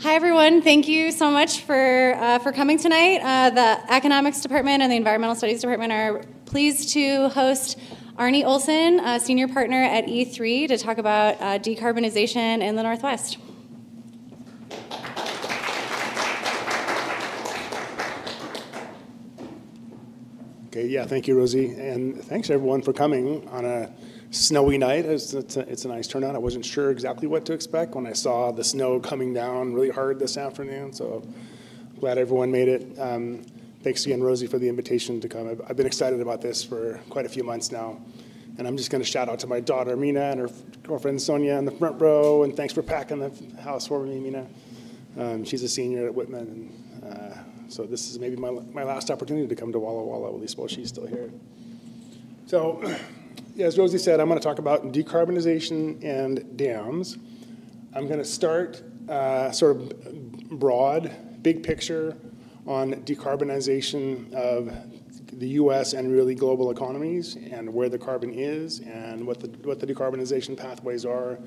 Hi, everyone. Thank you so much for coming tonight. The Economics Department and the Environmental Studies Department are pleased to host Arne Olson, a senior partner at E3, to talk about decarbonization in the Northwest. Okay, yeah, thank you, Rosie, and thanks everyone for coming on a snowy night. It's a nice turnout. I wasn't sure exactly what to expect when I saw the snow coming down really hard this afternoon, so I'm glad everyone made it. Thanks again, Rosie, for the invitation to come. I've been excited about this for quite a few months now, and I'm just going to shout out to my daughter, Mina, and her girlfriend, Sonia, in the front row, and thanks for packing the house for me, Mina. She's a senior at Whitman, and so this is maybe my last opportunity to come to Walla Walla, at least while she's still here. So, yeah, as Rosie said, I'm going to talk about decarbonization and dams. I'm going to start sort of broad, big picture on decarbonization of the U.S. and really global economies and where the carbon is and what the decarbonization pathways are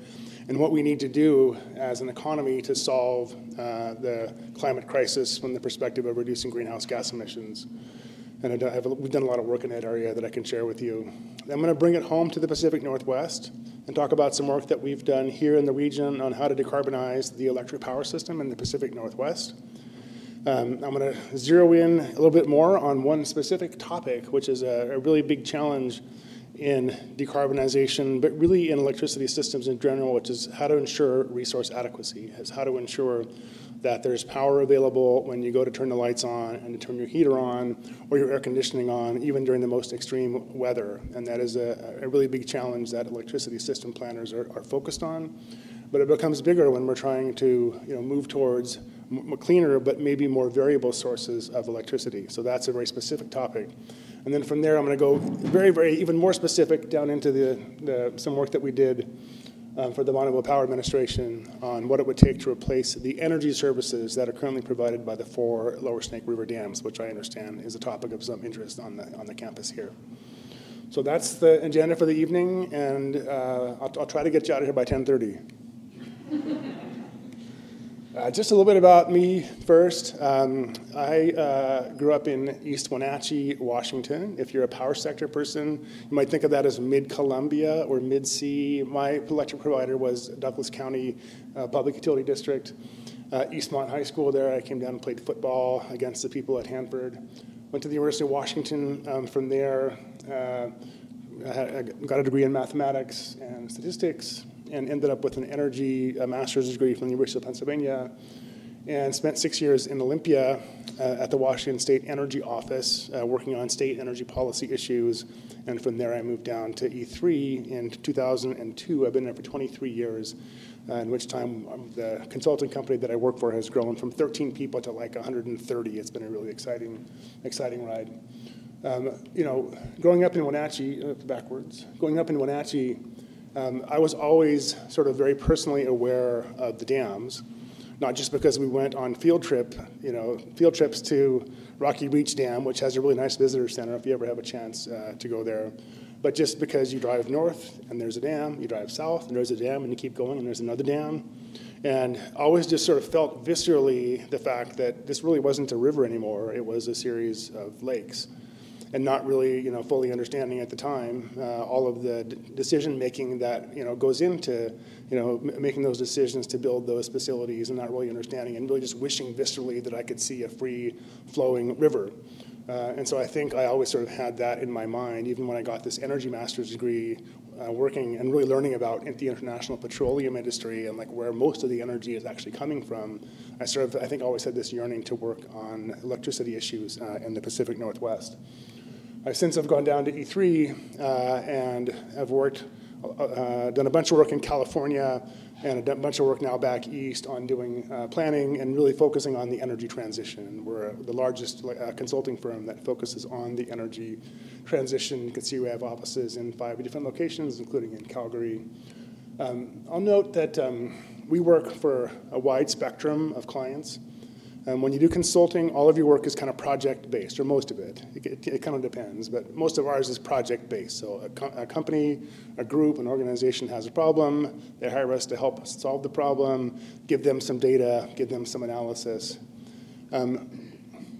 and what we need to do as an economy to solve the climate crisis from the perspective of reducing greenhouse gas emissions. And we've done a lot of work in that area that I can share with you. I'm going to bring it home to the Pacific Northwest and talk about some work that we've done here in the region on how to decarbonize the electric power system in the Pacific Northwest. I'm going to zero in a little bit more on one specific topic, which is a really big challenge in decarbonization, but really in electricity systems in general, which is how to ensure resource adequacy, is how to ensure that there's power available when you go to turn the lights on and to turn your heater on or your air conditioning on, even during the most extreme weather. And that is a really big challenge that electricity system planners are focused on. But it becomes bigger when we're trying to move towards cleaner but maybe more variable sources of electricity. So that's a very specific topic. And then from there, I'm going to go very, very even more specific down into some work that we did for the Bonneville Power Administration on what it would take to replace the energy services that are currently provided by the 4 Lower Snake River dams, which I understand is a topic of some interest on the campus here. So that's the agenda for the evening, and I'll try to get you out of here by 10:30. Just a little bit about me first. I grew up in East Wenatchee, Washington. If you're a power sector person, you might think of that as mid-Columbia or mid-C. My electric provider was Douglas County Public Utility District. Eastmont High School there, I came down and played football against the people at Hanford. Went to the University of Washington from there. I got a degree in mathematics and statistics, and ended up with a master's degree from the University of Pennsylvania, and spent 6 years in Olympia at the Washington State Energy Office, working on state energy policy issues. And from there, I moved down to E3 in 2002. I've been there for 23 years, in which time the consulting company that I work for has grown from 13 people to like 130. It's been a really exciting ride. Growing up in Wenatchee, I was always sort of very personally aware of the dams, not just because we went on field trips to Rocky Beach Dam, which has a really nice visitor center if you ever have a chance to go there, but just because you drive north and there's a dam, you drive south and there's a dam, and you keep going and there's another dam. And always just sort of felt viscerally the fact that this really wasn't a river anymore, it was a series of lakes. And not really, fully understanding at the time all of the decision making that goes into making those decisions to build those facilities, and not really understanding and really just wishing viscerally that I could see a free flowing river. And so I think I always sort of had that in my mind, even when I got this energy master's degree, working and really learning about the international petroleum industry and like where most of the energy is actually coming from. I think always had this yearning to work on electricity issues in the Pacific Northwest. I since have gone down to E3 and have done a bunch of work in California and a bunch of work now back east on doing planning and really focusing on the energy transition. We're the largest consulting firm that focuses on the energy transition. You can see we have offices in 5 different locations, including in Calgary. I'll note that we work for a wide spectrum of clients. When you do consulting, all of your work is kind of project-based, or most of it. It kind of depends, but most of ours is project-based. So a company, a group, an organization has a problem. They hire us to help solve the problem, give them some data, give them some analysis.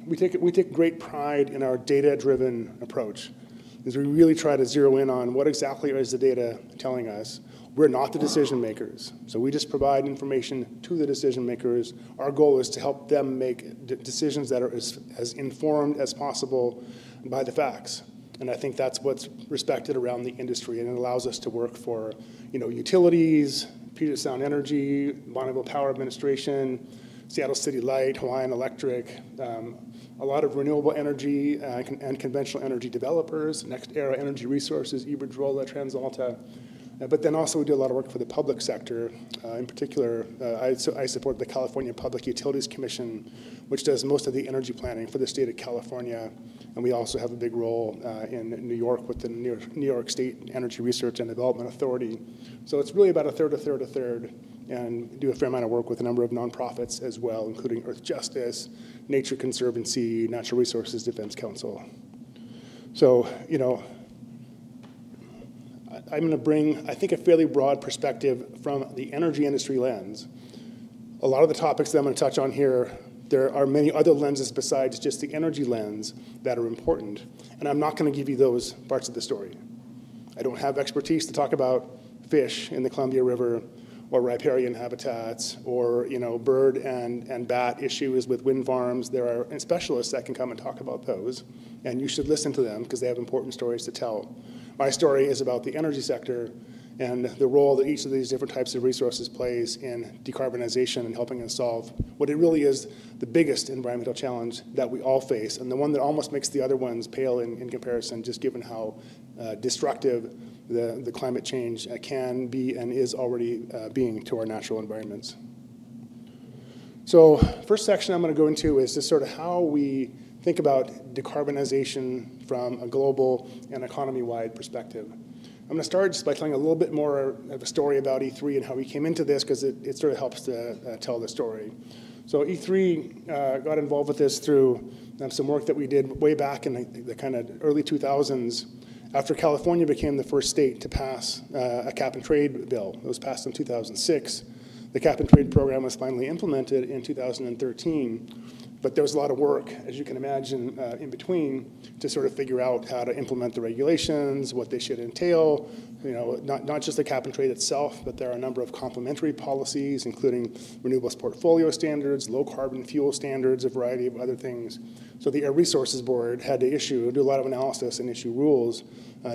We take great pride in our data-driven approach, because we really try to zero in on what exactly is the data telling us. We're not the decision makers, so we just provide information to the decision makers. Our goal is to help them make decisions that are as informed as possible by the facts. And I think that's what's respected around the industry, and it allows us to work for, utilities, Puget Sound Energy, Bonneville Power Administration, Seattle City Light, Hawaiian Electric, a lot of renewable energy and conventional energy developers, Next Era Energy Resources, Iberdrola, TransAlta. But then also we do a lot of work for the public sector. In particular, I support the California Public Utilities Commission, which does most of the energy planning for the state of California. And we also have a big role in New York with the New York State Energy Research and Development Authority. So it's really about a third, and do a fair amount of work with a number of nonprofits as well, including Earth Justice, Nature Conservancy, Natural Resources Defense Council. So, I'm going to bring, I think, a fairly broad perspective from the energy industry lens. A lot of the topics that I'm going to touch on here, there are many other lenses besides just the energy lens that are important, and I'm not going to give you those parts of the story. I don't have expertise to talk about fish in the Columbia River or riparian habitats or bird and bat issues with wind farms. There are specialists that can come and talk about those, and you should listen to them because they have important stories to tell. My story is about the energy sector and the role that each of these different types of resources plays in decarbonization and helping us solve what it really is the biggest environmental challenge that we all face, and the one that almost makes the other ones pale in comparison, just given how destructive the climate change can be and is already being to our natural environments. So first section I'm going to go into is just sort of how we think about decarbonization from a global and economy-wide perspective. I'm going to start just by telling a little bit more of a story about E3 and how we came into this, because it sort of helps to tell the story. So E3 got involved with this through some work that we did way back in the kind of early 2000s, after California became the first state to pass a cap-and-trade bill. It was passed in 2006. The cap-and-trade program was finally implemented in 2013. But there was a lot of work, as you can imagine, in between to sort of figure out how to implement the regulations, what they should entail, not just the cap and trade itself, but there are a number of complementary policies, including renewables portfolio standards, low carbon fuel standards, a variety of other things. So the Air Resources Board had to do a lot of analysis and issue rules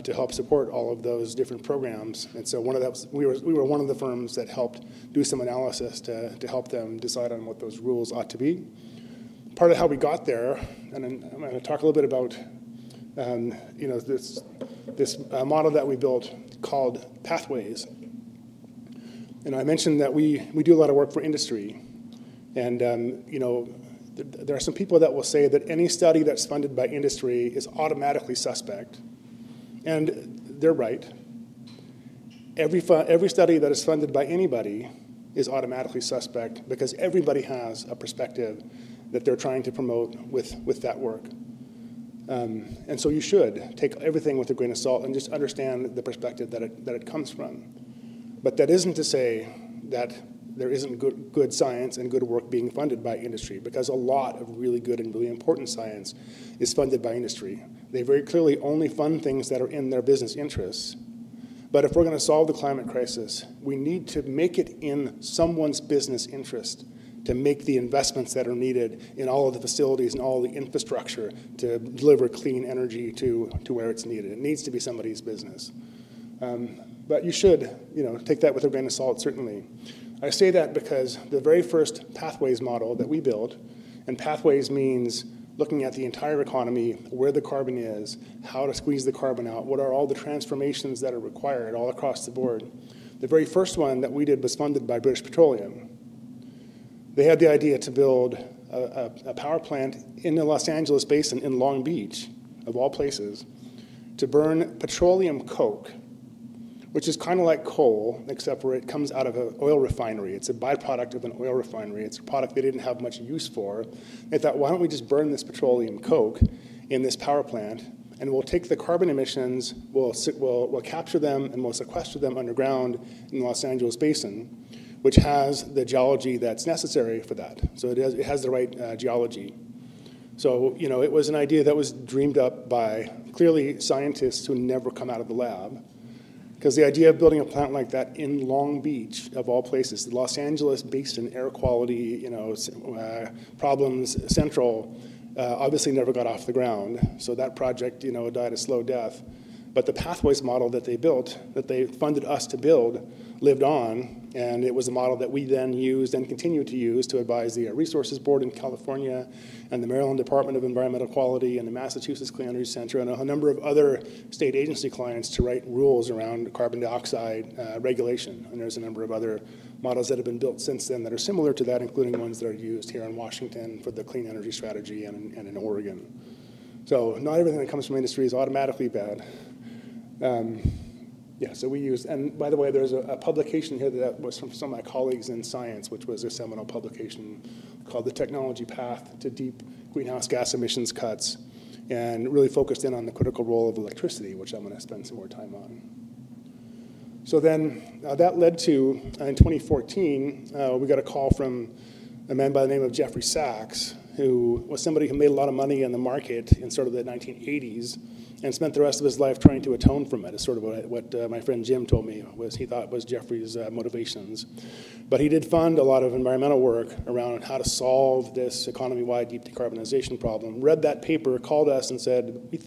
to help support all of those different programs. And so we were one of the firms that helped do some analysis to help them decide on what those rules ought to be. Part of how we got there, and I'm going to talk a little bit about this model that we built called Pathways. I mentioned that we do a lot of work for industry, and there are some people that will say that any study that's funded by industry is automatically suspect, and they're right. Every study that is funded by anybody is automatically suspect because everybody has a perspective that they're trying to promote with that work. And so you should take everything with a grain of salt and just understand the perspective that it comes from. But that isn't to say that there isn't good science and good work being funded by industry, because a lot of really good and really important science is funded by industry. They very clearly only fund things that are in their business interests. But if we're going to solve the climate crisis, we need to make it in someone's business interest to make the investments that are needed in all of the facilities and all the infrastructure to deliver clean energy to where it's needed. It needs to be somebody's business. But you should, take that with a grain of salt, certainly. I say that because the very first Pathways model that we built, and Pathways means looking at the entire economy, where the carbon is, how to squeeze the carbon out, what are all the transformations that are required all across the board. The very first one that we did was funded by British Petroleum. They had the idea to build a power plant in the Los Angeles basin in Long Beach, of all places, to burn petroleum coke, which is kind of like coal, except where it comes out of an oil refinery. It's a byproduct of an oil refinery. It's a product they didn't have much use for. They thought, why don't we just burn this petroleum coke in this power plant, and we'll take the carbon emissions, we'll capture them, and we'll sequester them underground in the Los Angeles basin, which has the geology that's necessary for that. So it has the right geology. So, it was an idea that was dreamed up by, clearly, scientists who never come out of the lab. Because the idea of building a plant like that in Long Beach, of all places, the Los Angeles basin, air quality, problems central, obviously never got off the ground. So that project, died a slow death. But the pathways model that they built, that they funded us to build, lived on, and it was a model that we then used and continue to use to advise the Air Resources Board in California and the Maryland Department of Environmental Quality and the Massachusetts Clean Energy Center and a number of other state agency clients to write rules around carbon dioxide regulation. And there's a number of other models that have been built since then that are similar to that, including ones that are used here in Washington for the clean energy strategy and in Oregon. So not everything that comes from industry is automatically bad. So we use, and by the way, there's a publication here that was from some of my colleagues in science, which was a seminal publication called The Technology Path to Deep Greenhouse Gas Emissions Cuts, and really focused in on the critical role of electricity, which I'm going to spend some more time on. So then that led to, in 2014, we got a call from a man by the name of Jeffrey Sachs, who was somebody who made a lot of money in the market in sort of the 1980s and spent the rest of his life trying to atone from it. Is sort of what my friend Jim told me he thought was Jeffrey's motivations. But he did fund a lot of environmental work around how to solve this economy-wide deep decarbonization problem. Read that paper, called us and said,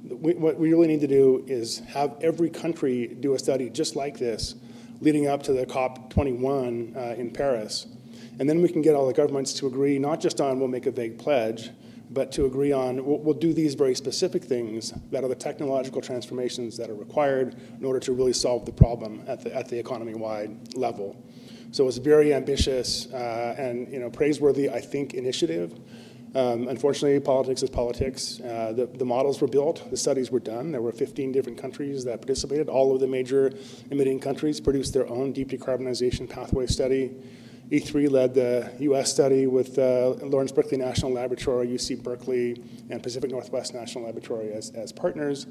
what we really need to do is have every country do a study just like this leading up to the COP21 in Paris. And then we can get all the governments to agree not just on we'll make a vague pledge, but to agree on we'll do these very specific things that are the technological transformations that are required in order to really solve the problem at the economy-wide level. So it's a very ambitious and praiseworthy, I think, initiative. Unfortunately, politics is politics. The models were built, the studies were done. There were 15 different countries that participated. All of the major emitting countries produced their own deep decarbonization pathway study. E3 led the US study with Lawrence Berkeley National Laboratory, UC Berkeley, and Pacific Northwest National Laboratory as partners.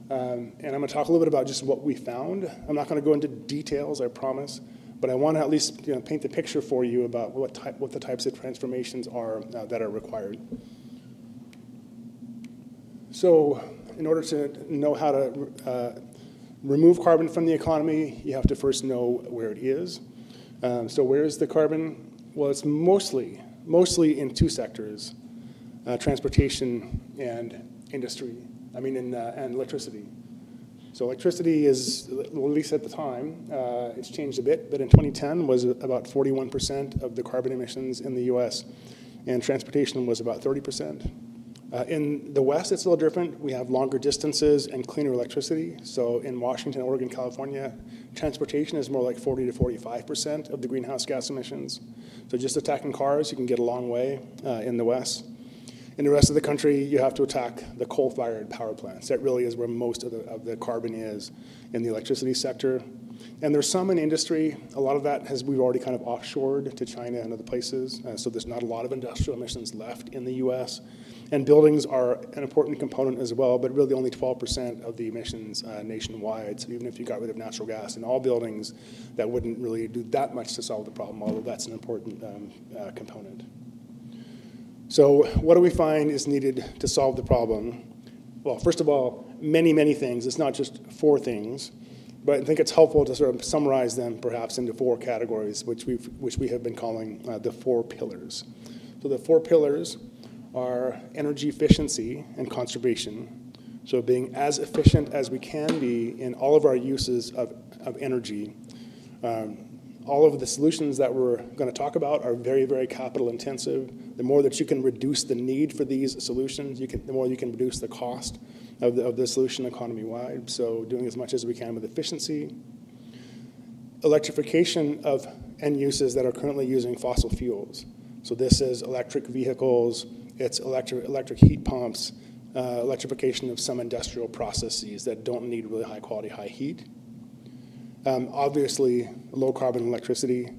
And I'm going to talk a little bit about just what we found. I'm not going to go into details, I promise, but I want to at least paint the picture for you about what the types of transformations are that are required. So in order to know how to remove carbon from the economy, you have to first know where it is. So where is the carbon? Well, it's mostly in two sectors, transportation and industry, and electricity. So electricity is, well, at least at the time, it's changed a bit, but in 2010 was about 41% of the carbon emissions in the US, and transportation was about 30%. In the West, it's a little different. We have longer distances and cleaner electricity. So in Washington, Oregon, California, transportation is more like 40 to 45% of the greenhouse gas emissions. So just attacking cars, you can get a long way in the West. In the rest of the country, you have to attack the coal-fired power plants. That really is where most of the carbon is in the electricity sector. And there's some in industry. A lot of that we've already kind of offshored to China and other places. So there's not a lot of industrial emissions left in the US. And buildings are an important component as well, but really only 12% of the emissions nationwide. So even if you got rid of natural gas in all buildings, that wouldn't really do that much to solve the problem, although that's an important component. So what do we find is needed to solve the problem? Well, first of all, many, many things. It's not just 4 things, but I think it's helpful to sort of summarize them perhaps into 4 categories, which we have been calling the 4 pillars. So the 4 pillars are energy efficiency and conservation. So being as efficient as we can be in all of our uses of energy. All of the solutions that we're going to talk about are very, very capital intensive. The more that you can reduce the need for these solutions, the more you can reduce the cost of the solution economy-wide. So doing as much as we can with efficiency. Electrification of end uses that are currently using fossil fuels. So this is electric vehicles, it's electric heat pumps, electrification of some industrial processes that don't need really high quality, high heat. Obviously, low carbon electricity,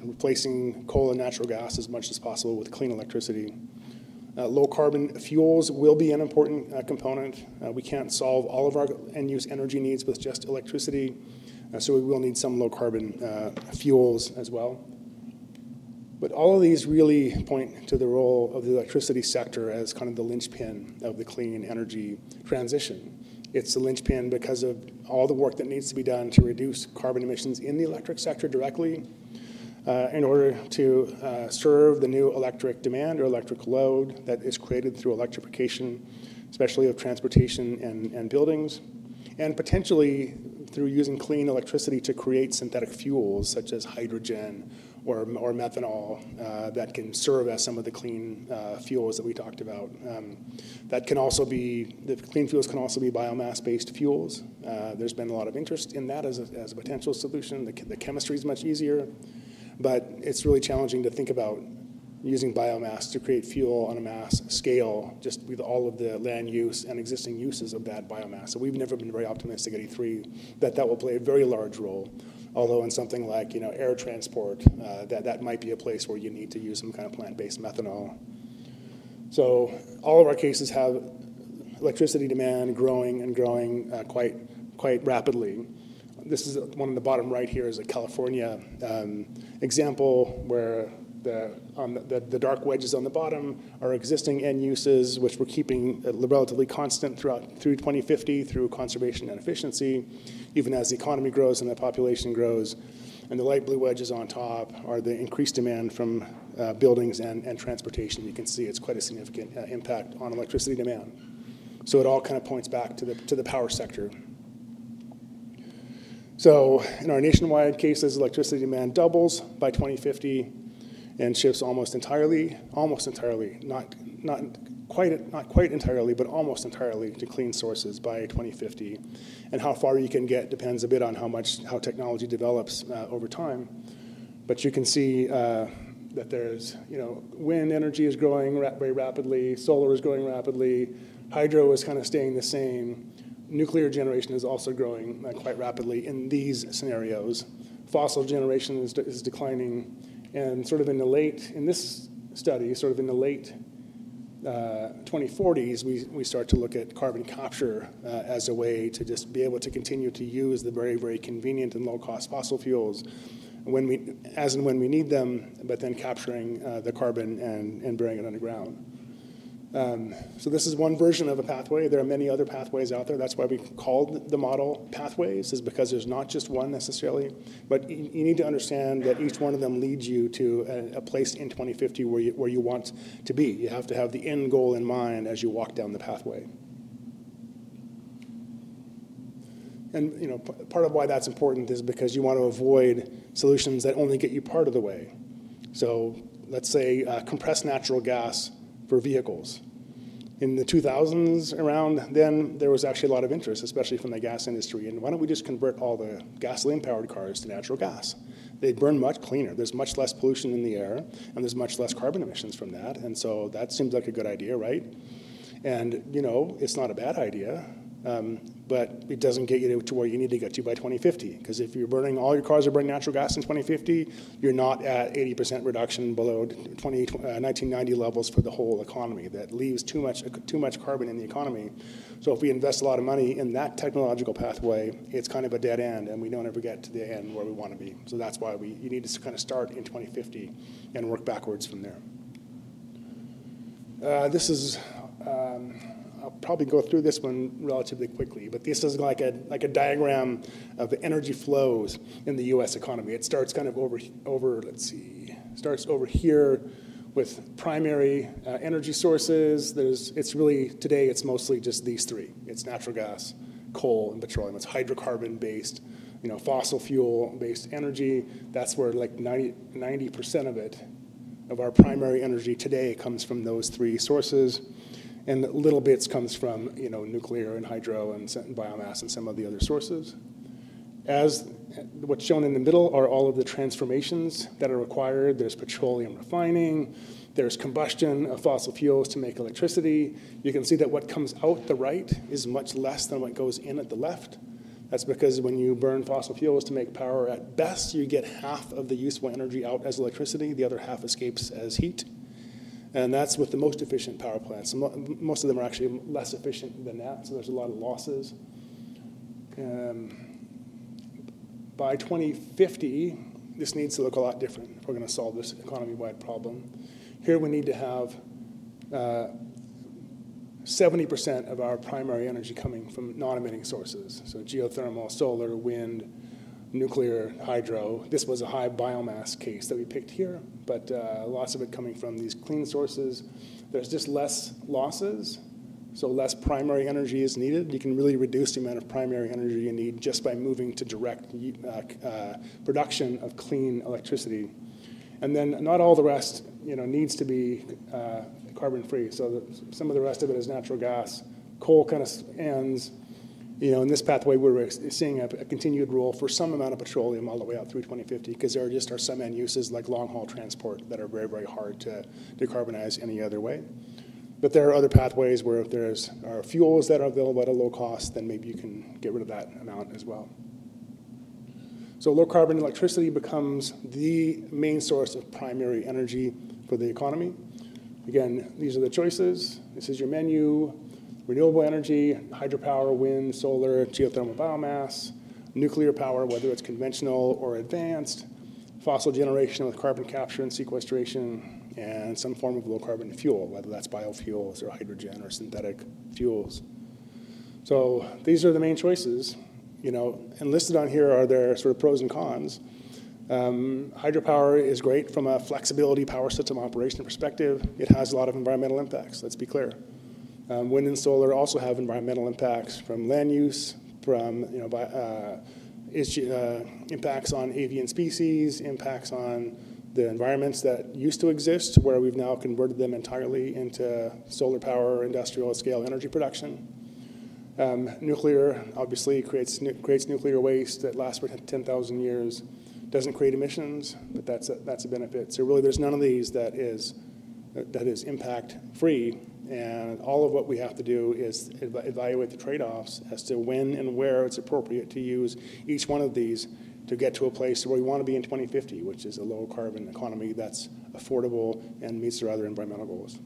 replacing coal and natural gas as much as possible with clean electricity. Low carbon fuels will be an important component. We can't solve all of our end use energy needs with just electricity, so we will need some low carbon fuels as well. But all of these really point to the role of the electricity sector as kind of the linchpin of the clean energy transition. It's the linchpin because of all the work that needs to be done to reduce carbon emissions in the electric sector directly in order to serve the new electric demand or electric load that is created through electrification, especially of transportation and buildings, and potentially through using clean electricity to create synthetic fuels such as hydrogen or methanol that can serve as some of the clean fuels that we talked about. That can also be, the clean fuels can also be biomass-based fuels. There's been a lot of interest in that as a potential solution. The chemistry is much easier, but it's really challenging to think about using biomass to create fuel on a mass scale, just with all of the land use and existing uses of that biomass. So we've never been very optimistic at E3 that that will play a very large role. Although in something like air transport, that might be a place where you need to use some kind of plant-based methanol. So all of our cases have electricity demand growing and growing quite rapidly. This is one on the bottom right here is a California example where the dark wedges on the bottom are existing end uses, which we're keeping relatively constant through 2050 through conservation and efficiency, even as the economy grows and the population grows. And the light blue wedges on top are the increased demand from buildings and transportation. You can see it's quite a significant impact on electricity demand. So it all kind of points back to the power sector. So in our nationwide cases, electricity demand doubles by 2050. And shifts almost entirely, not quite entirely, but almost entirely to clean sources by 2050. And how far you can get depends a bit on how technology develops over time. But you can see that there's, wind energy is growing very rapidly, solar is growing rapidly, hydro is kind of staying the same. Nuclear generation is also growing quite rapidly in these scenarios. Fossil generation is declining. And sort of in this study, sort of in the late 2040s, we start to look at carbon capture as a way to just be able to continue to use the very, very convenient and low-cost fossil fuels as and when we need them, but then capturing the carbon and burying it underground. So this is one version of a pathway. There are many other pathways out there. That's why we called the model pathways, is because there's not just one necessarily. But you need to understand that each one of them leads you to a place in 2050 where you want to be. You have to have the end goal in mind as you walk down the pathway. And part of why that's important is because you want to avoid solutions that only get you part of the way. So let's say compressed natural gas for vehicles. In the 2000s around then, there was actually a lot of interest, especially from the gas industry. And why don't we just convert all the gasoline-powered cars to natural gas? They burn much cleaner. There's much less pollution in the air, and there's much less carbon emissions from that. And so that seems like a good idea, right? And, it's not a bad idea. But it doesn't get you to where you need to get to by 2050. Because if all your cars are burning natural gas in 2050, you're not at 80% reduction below 1990 levels for the whole economy. That leaves too much carbon in the economy. So if we invest a lot of money in that technological pathway, it's kind of a dead end, and we don't ever get to the end where we want to be. So that's why you need to kind of start in 2050 and work backwards from there. This is. I'll probably go through this one relatively quickly, but this is like a diagram of the energy flows in the U.S. economy. It starts kind of starts over here with primary energy sources. Today it's mostly just these three. It's natural gas, coal, and petroleum. It's hydrocarbon-based, fossil fuel-based energy. That's where like 90% of our primary energy today comes from those three sources. And little bits comes from nuclear and hydro and biomass and some of the other sources. As what's shown in the middle are all of the transformations that are required. There's petroleum refining. There's combustion of fossil fuels to make electricity. You can see that what comes out the right is much less than what goes in at the left. That's because when you burn fossil fuels to make power, at best you get half of the useful energy out as electricity, the other half escapes as heat. And that's with the most efficient power plants. Most of them are actually less efficient than that, so there's a lot of losses. By 2050, this needs to look a lot different if we're going to solve this economy-wide problem. Here we need to have 70% of our primary energy coming from non-emitting sources, so geothermal, solar, wind, nuclear, hydro. This was a high biomass case that we picked here, but lots of it coming from these clean sources. There's just less losses, so less primary energy is needed. You can really reduce the amount of primary energy you need just by moving to direct production of clean electricity. And then not all the rest needs to be carbon-free. So some of the rest of it is natural gas. Coal kind of ends. In this pathway, we're seeing a continued role for some amount of petroleum all the way out through 2050, because there are some end uses like long-haul transport that are very, very hard to decarbonize any other way. But there are other pathways where if there are fuels that are available at a low cost, then maybe you can get rid of that amount as well. So low-carbon electricity becomes the main source of primary energy for the economy. Again, these are the choices. This is your menu. Renewable energy, hydropower, wind, solar, geothermal biomass, nuclear power, whether it's conventional or advanced, fossil generation with carbon capture and sequestration, and some form of low-carbon fuel, whether that's biofuels or hydrogen or synthetic fuels. So these are the main choices. And listed on here are their sort of pros and cons. Hydropower is great from a flexibility power system operation perspective. It has a lot of environmental impacts, let's be clear. Wind and solar also have environmental impacts from land use, from impacts on avian species, impacts on the environments that used to exist, where we've now converted them entirely into solar power, industrial scale energy production. Nuclear obviously creates nuclear waste that lasts for 10,000 years, doesn't create emissions, but that's a benefit. So really, there's none of these that is impact free. And all of what we have to do is evaluate the trade-offs as to when and where it's appropriate to use each one of these to get to a place where we want to be in 2050, which is a low-carbon economy that's affordable and meets our other environmental goals.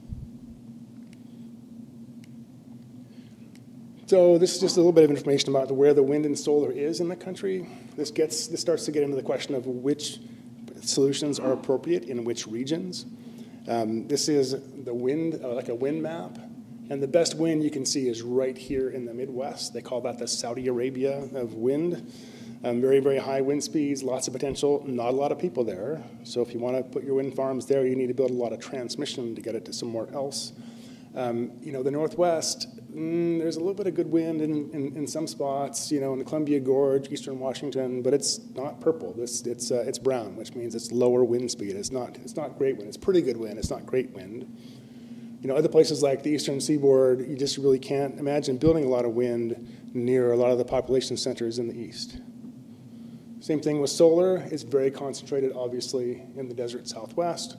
So this is just a little bit of information about where the wind and solar is in the country. This starts to get into the question of which solutions are appropriate in which regions. This is the wind, like a wind map, and the best wind you can see is right here in the Midwest. They call that the Saudi Arabia of wind. Very, very high wind speeds, lots of potential, not a lot of people there. So if you want to put your wind farms there, you need to build a lot of transmission to get it to somewhere else. The Northwest, there's a little bit of good wind in some spots, in the Columbia Gorge, eastern Washington, but it's not purple. It's brown, which means it's lower wind speed. It's not great wind. It's pretty good wind. It's not great wind. Other places like the eastern seaboard, you just really can't imagine building a lot of wind near a lot of the population centers in the east. Same thing with solar. It's very concentrated, obviously, in the desert Southwest,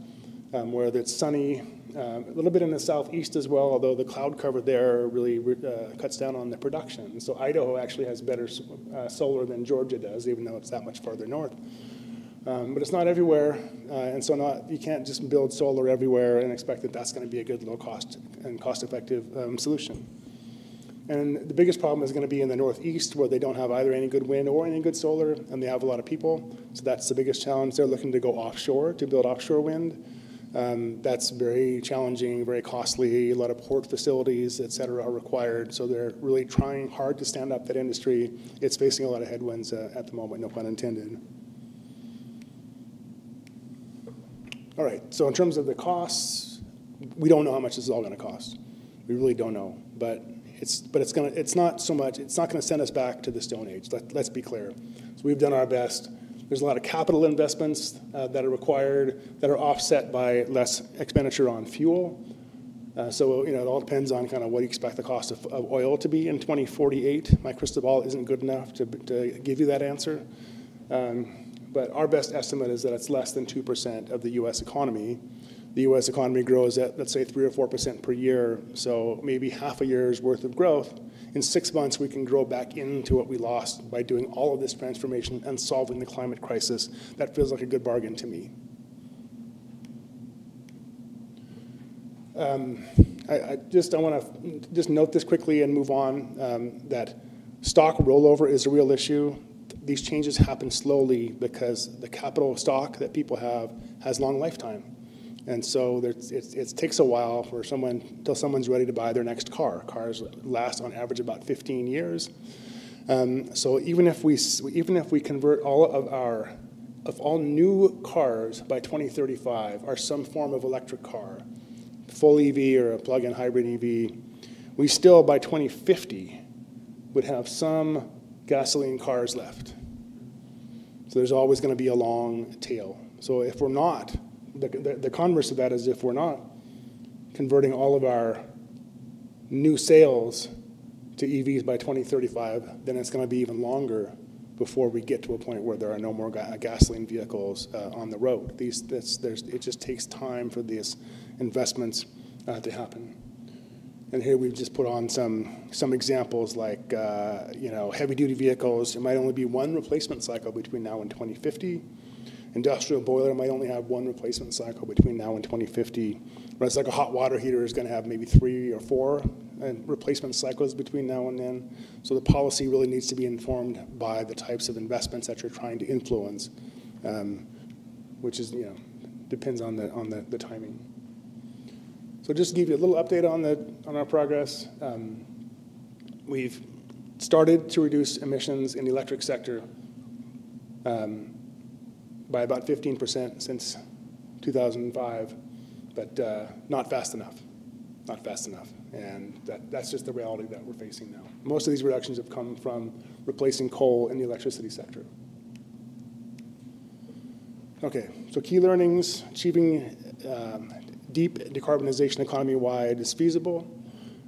where it's sunny. A little bit in the southeast as well, although the cloud cover there really cuts down on the production. So Idaho actually has better solar than Georgia does, even though it's that much farther north. But it's not everywhere, and so you can't just build solar everywhere and expect that that's going to be a good low-cost and cost-effective solution. And the biggest problem is going to be in the Northeast, where they don't have either any good wind or any good solar, and they have a lot of people. So that's the biggest challenge. They're looking to go offshore to build offshore wind. That's very challenging, very costly. A lot of port facilities, et cetera, are required. So they're really trying hard to stand up that industry. It's facing a lot of headwinds at the moment, no pun intended. All right, so in terms of the costs, we don't know how much this is all going to cost. We really don't know, but it's not going to send us back to the Stone Age. Let's be clear. So we've done our best. There's a lot of capital investments that are required that are offset by less expenditure on fuel. So it all depends on kind of what you expect the cost of oil to be in 2048. My crystal ball isn't good enough to give you that answer. But our best estimate is that it's less than 2% of the U.S. economy. The U.S. economy grows at, let's say, 3 or 4% per year, so maybe half a year's worth of growth in 6 months we can grow back into what we lost by doing all of this transformation and solving the climate crisis. That feels like a good bargain to me. I want to just note this quickly and move on, that stock rollover is a real issue. These changes happen slowly because the capital stock that people have has long lifetime. And so it takes a while for until someone's ready to buy their next car. Cars last on average about 15 years. So even if we convert all new cars by 2035 are some form of electric car, full EV or a plug-in hybrid EV, we still by 2050 would have some gasoline cars left. So there's always going to be a long tail. So if we're not, the converse of that is if we're not converting all of our new sales to EVs by 2035, then it's going to be even longer before we get to a point where there are no more gasoline vehicles on the road. It just takes time for these investments to happen. And here we've just put on some examples like heavy-duty vehicles. It might only be one replacement cycle between now and 2050. Industrial boiler might only have one replacement cycle between now and 2050. Whereas like a hot water heater is going to have maybe 3 or 4 replacement cycles between now and then. So the policy really needs to be informed by the types of investments that you're trying to influence, which is depends on the timing. So just to give you a little update on our progress, we've started to reduce emissions in the electric sector by about 15% since 2005, but not fast enough. Not fast enough. And that's just the reality that we're facing now. Most of these reductions have come from replacing coal in the electricity sector. Okay, so key learnings: achieving deep decarbonization economy-wide is feasible,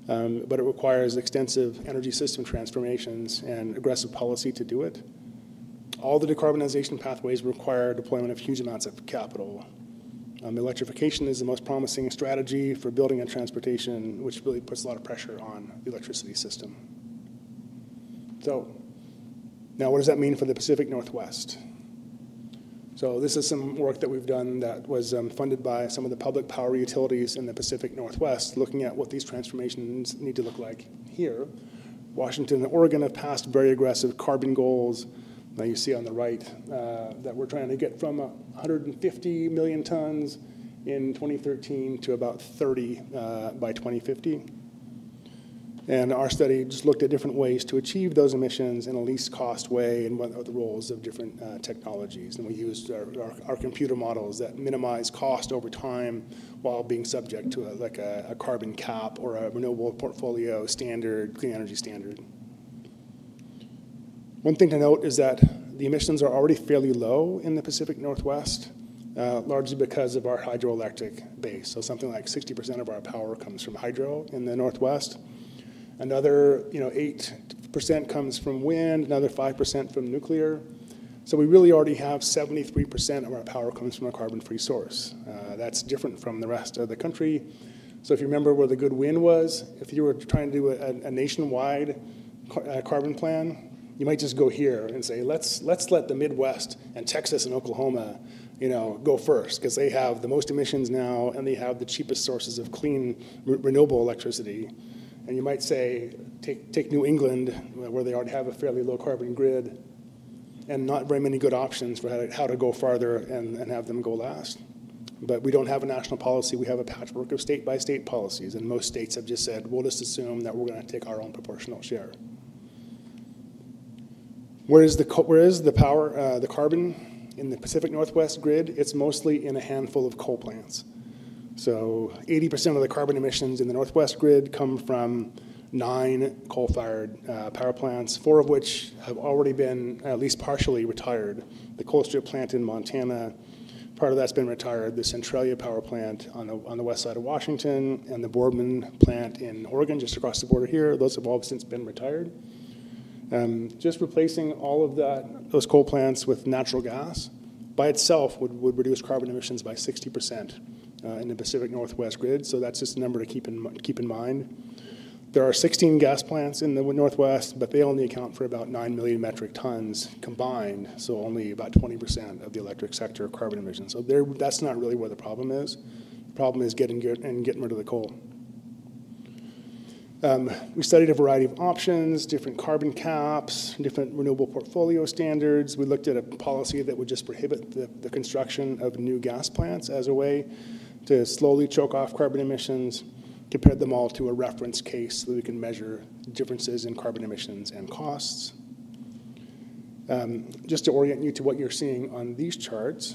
but it requires extensive energy system transformations and aggressive policy to do it. All the decarbonization pathways require deployment of huge amounts of capital. Electrification is the most promising strategy for building and transportation, which really puts a lot of pressure on the electricity system. So now what does that mean for the Pacific Northwest? So this is some work that we've done that was funded by some of the public power utilities in the Pacific Northwest, looking at what these transformations need to look like here. Washington and Oregon have passed very aggressive carbon goals. Now you see on the right that we're trying to get from 150 million tons in 2013 to about 30 by 2050. And our study just looked at different ways to achieve those emissions in a least cost way and what are the roles of different technologies. And we used our computer models that minimize cost over time while being subject to a carbon cap or a renewable portfolio standard, clean energy standard. One thing to note is that the emissions are already fairly low in the Pacific Northwest, largely because of our hydroelectric base. So something like 60% of our power comes from hydro in the Northwest. Another 8% comes from wind, another 5% from nuclear. So we really already have 73% of our power comes from a carbon-free source. That's different from the rest of the country. So if you remember where the good wind was, if you were trying to do a nationwide carbon plan, you might just go here and say, let's let the Midwest and Texas and Oklahoma, go first, because they have the most emissions now and they have the cheapest sources of clean, renewable electricity. And you might say, take New England, where they already have a fairly low carbon grid, and not very many good options for how to go farther and have them go last. But we don't have a national policy. We have a patchwork of state-by-state policies, and most states have just said, we'll just assume that we're going to take our own proportional share. Where is the power, the carbon in the Pacific Northwest grid? It's mostly in a handful of coal plants. So 80% of the carbon emissions in the Northwest grid come from 9 coal-fired power plants, 4 of which have already been at least partially retired. The Colstrip plant in Montana, part of that's been retired. The Centralia power plant on the west side of Washington, and the Boardman plant in Oregon, just across the border here, those have all since been retired. Just replacing all of those coal plants with natural gas by itself would reduce carbon emissions by 60% in the Pacific Northwest grid. So that's just a number to keep in mind. There are 16 gas plants in the Northwest, but they only account for about 9 million metric tons combined, so only about 20% of the electric sector carbon emissions. So that's not really where the problem is. The problem is getting rid of the coal. We studied a variety of options, different carbon caps, different renewable portfolio standards. We looked at a policy that would just prohibit the construction of new gas plants as a way to slowly choke off carbon emissions, compared them all to a reference case so that we can measure differences in carbon emissions and costs. Just to orient you to what you're seeing on these charts,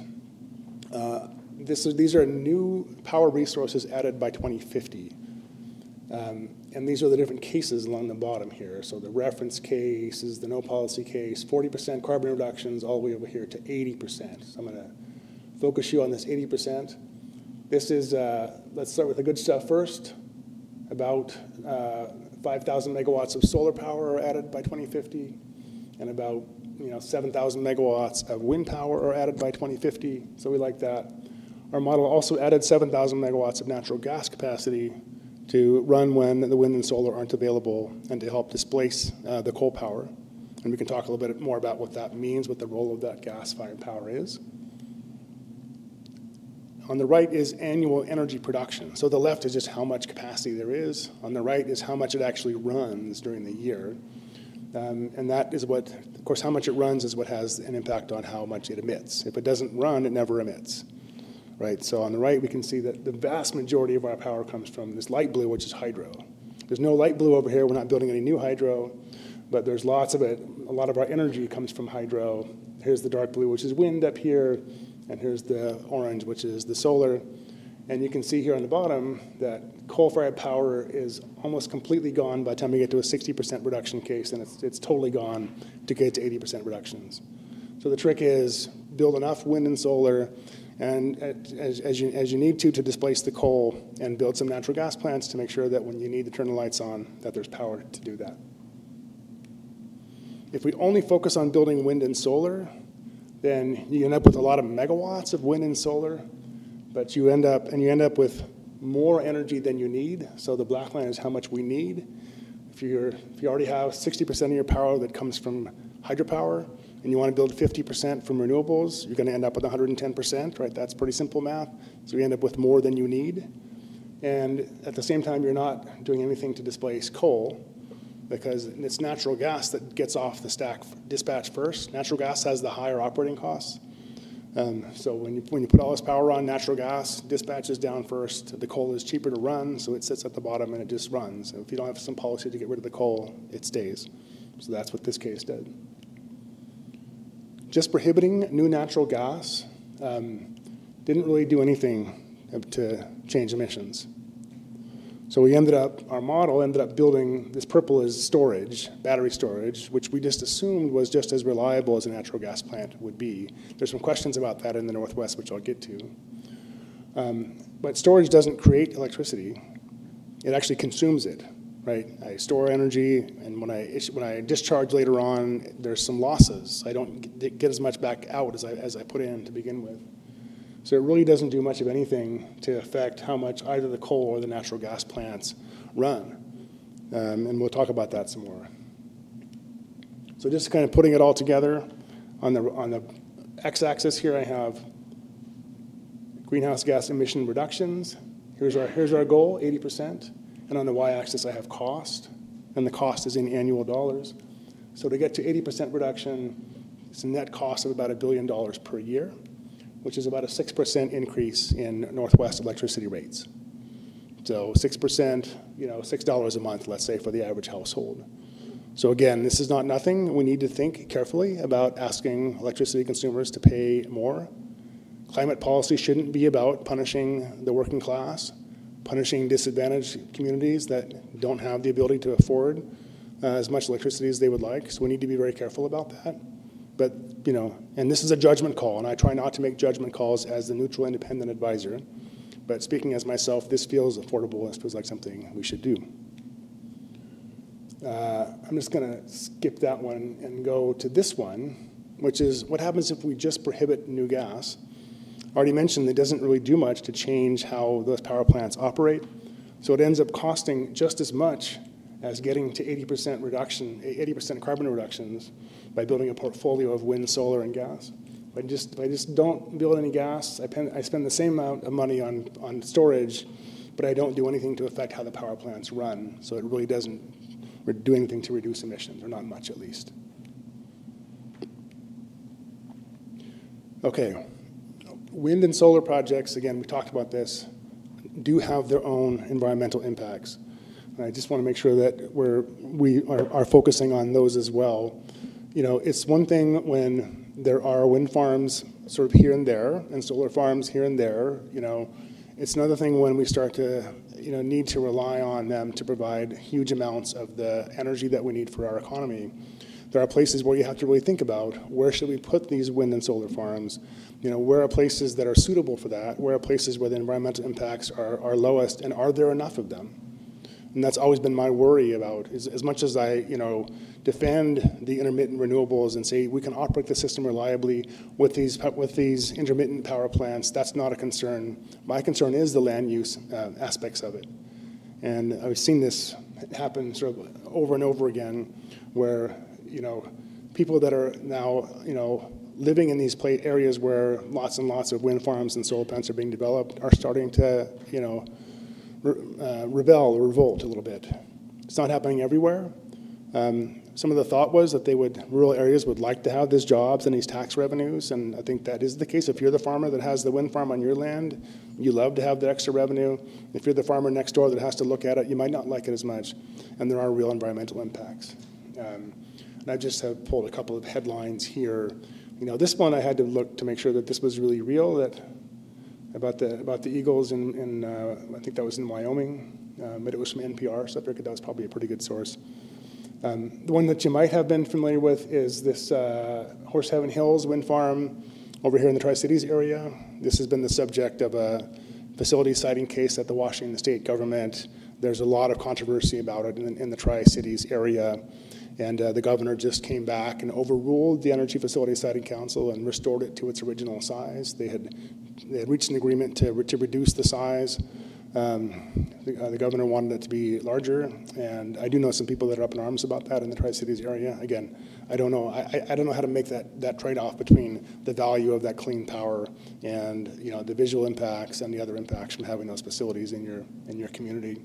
these are new power resources added by 2050. And these are the different cases along the bottom here. So the reference case is the no policy case, 40% carbon reductions all the way over here to 80%. So I'm going to focus you on this 80%. This is, let's start with the good stuff first. About 5,000 megawatts of solar power are added by 2050, and about 7,000 megawatts of wind power are added by 2050, so we like that. Our model also added 7,000 megawatts of natural gas capacity to run when the wind and solar aren't available and to help displace the coal power. And we can talk a little bit more about what that means, what the role of that gas-fired power is. On the right is annual energy production. So the left is just how much capacity there is. On the right is how much it actually runs during the year. And that is what, of course, how much it runs is what has an impact on how much it emits. If it doesn't run, it never emits, right? So on the right, we can see that the vast majority of our power comes from this light blue, which is hydro. There's no light blue over here. We're not building any new hydro, but there's lots of it. A lot of our energy comes from hydro. Here's the dark blue, which is wind up here. And here's the orange, which is the solar. And you can see here on the bottom that coal-fired power is almost completely gone by the time we get to a 60% reduction case, and it's totally gone to get to 80% reductions. So the trick is build enough wind and solar, and as you need to displace the coal, and build some natural gas plants to make sure that when you need to turn the lights on, that there's power to do that. If we only focus on building wind and solar, then you end up with a lot of megawatts of wind and solar, but you end up with more energy than you need. So the black line is how much we need. If you already have 60% of your power that comes from hydropower, and you want to build 50% from renewables, you're going to end up with 110%, right? That's pretty simple math. So you end up with more than you need. And at the same time, you're not doing anything to displace coal, because it's natural gas that gets off the stack dispatch first. Natural gas has the higher operating costs. So when you put all this power on, natural gas dispatches down first. The coal is cheaper to run, so it sits at the bottom and it just runs. So if you don't have some policy to get rid of the coal, it stays. So that's what this case did. Just prohibiting new natural gas didn't really do anything to change emissions. So our model ended up building, this purple is storage, battery storage, which we just assumed was just as reliable as a natural gas plant would be. There's some questions about that in the Northwest, which I'll get to. But storage doesn't create electricity. It actually consumes it, right? I store energy, and when I discharge later on, there's some losses. I don't get as much back out as I put in to begin with. So it really doesn't do much of anything to affect how much either the coal or the natural gas plants run. And we'll talk about that some more. So just kind of putting it all together, on the x-axis here I have greenhouse gas emission reductions. Here's our goal, 80%. And on the y-axis I have cost, and the cost is in annual dollars. So to get to 80% reduction, it's a net cost of about $1 billion per year, which is about a 6% increase in Northwest electricity rates. So 6%, $6 a month, let's say, for the average household. So again, this is not nothing. We need to think carefully about asking electricity consumers to pay more. Climate policy shouldn't be about punishing the working class, punishing disadvantaged communities that don't have the ability to afford as much electricity as they would like. So we need to be very careful about that. But, and this is a judgment call, and I try not to make judgment calls as the neutral independent advisor. But speaking as myself, this feels affordable. This feels like something we should do. I'm just going to skip that one and go to this one, which is what happens if we just prohibit new gas. I already mentioned it doesn't really do much to change how those power plants operate. So it ends up costing just as much as getting to 80% reduction, 80% carbon reductions by building a portfolio of wind, solar, and gas. If I just don't build any gas, I spend the same amount of money on storage, but I don't do anything to affect how the power plants run. So it really doesn't do anything to reduce emissions, or not much at least. Okay, wind and solar projects, again, we talked about this, do have their own environmental impacts. And I just want to make sure that we are focusing on those as well. You know, it's one thing when there are wind farms sort of here and there, and solar farms here and there, you know. It's another thing when we start to, you know, need to rely on them to provide huge amounts of the energy that we need for our economy. There are places where you have to really think about, where should we put these wind and solar farms? You know, where are places that are suitable for that? Where are places where the environmental impacts are lowest, and are there enough of them? And that's always been my worry about, is as much as I, you know, defend the intermittent renewables and say we can operate the system reliably with these intermittent power plants, that's not a concern. My concern is the land use aspects of it. And I've seen this happen sort of over and over again, where, you know, people that are now, you know, living in these areas where lots and lots of wind farms and solar plants are being developed are starting to, you know, rebel or revolt a little bit. It's not happening everywhere. Some of the thought was that rural areas would like to have these jobs and these tax revenues, and I think that is the case. If you're the farmer that has the wind farm on your land, you love to have the extra revenue. If you're the farmer next door that has to look at it, you might not like it as much, and there are real environmental impacts. And I just have pulled a couple of headlines here. You know, this one I had to look to make sure that this was really real, that about the eagles in I think that was in Wyoming, but it was from NPR, so I figured that was probably a pretty good source. The one that you might have been familiar with is this Horsehaven Hills wind farm over here in the Tri-Cities area. This has been the subject of a facility siting case at the Washington state government. There's a lot of controversy about it in the Tri-Cities area. And the governor just came back and overruled the Energy Facility Siting Council and restored it to its original size. They had reached an agreement to reduce the size. The governor wanted it to be larger, and I do know some people that are up in arms about that in the Tri-Cities area. Again, I don't know. I don't know how to make that trade-off between the value of that clean power and, you know, the visual impacts and the other impacts from having those facilities in your community.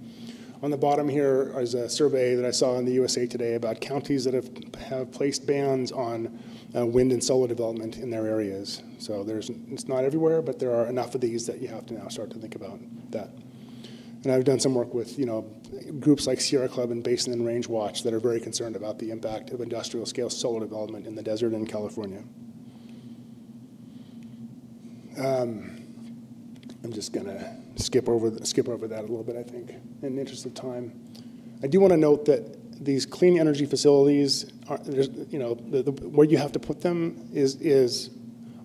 On the bottom here is a survey that I saw in the USA Today about counties that have placed bans on wind and solar development in their areas. So it's not everywhere, but there are enough of these that you have to now start to think about that. And I've done some work with, you know, groups like Sierra Club and Basin and Range Watch that are very concerned about the impact of industrial scale solar development in the desert in California. I'm just gonna skip over that a little bit, I think, in the interest of time. I do want to note that these clean energy facilities, you know, where you have to put them is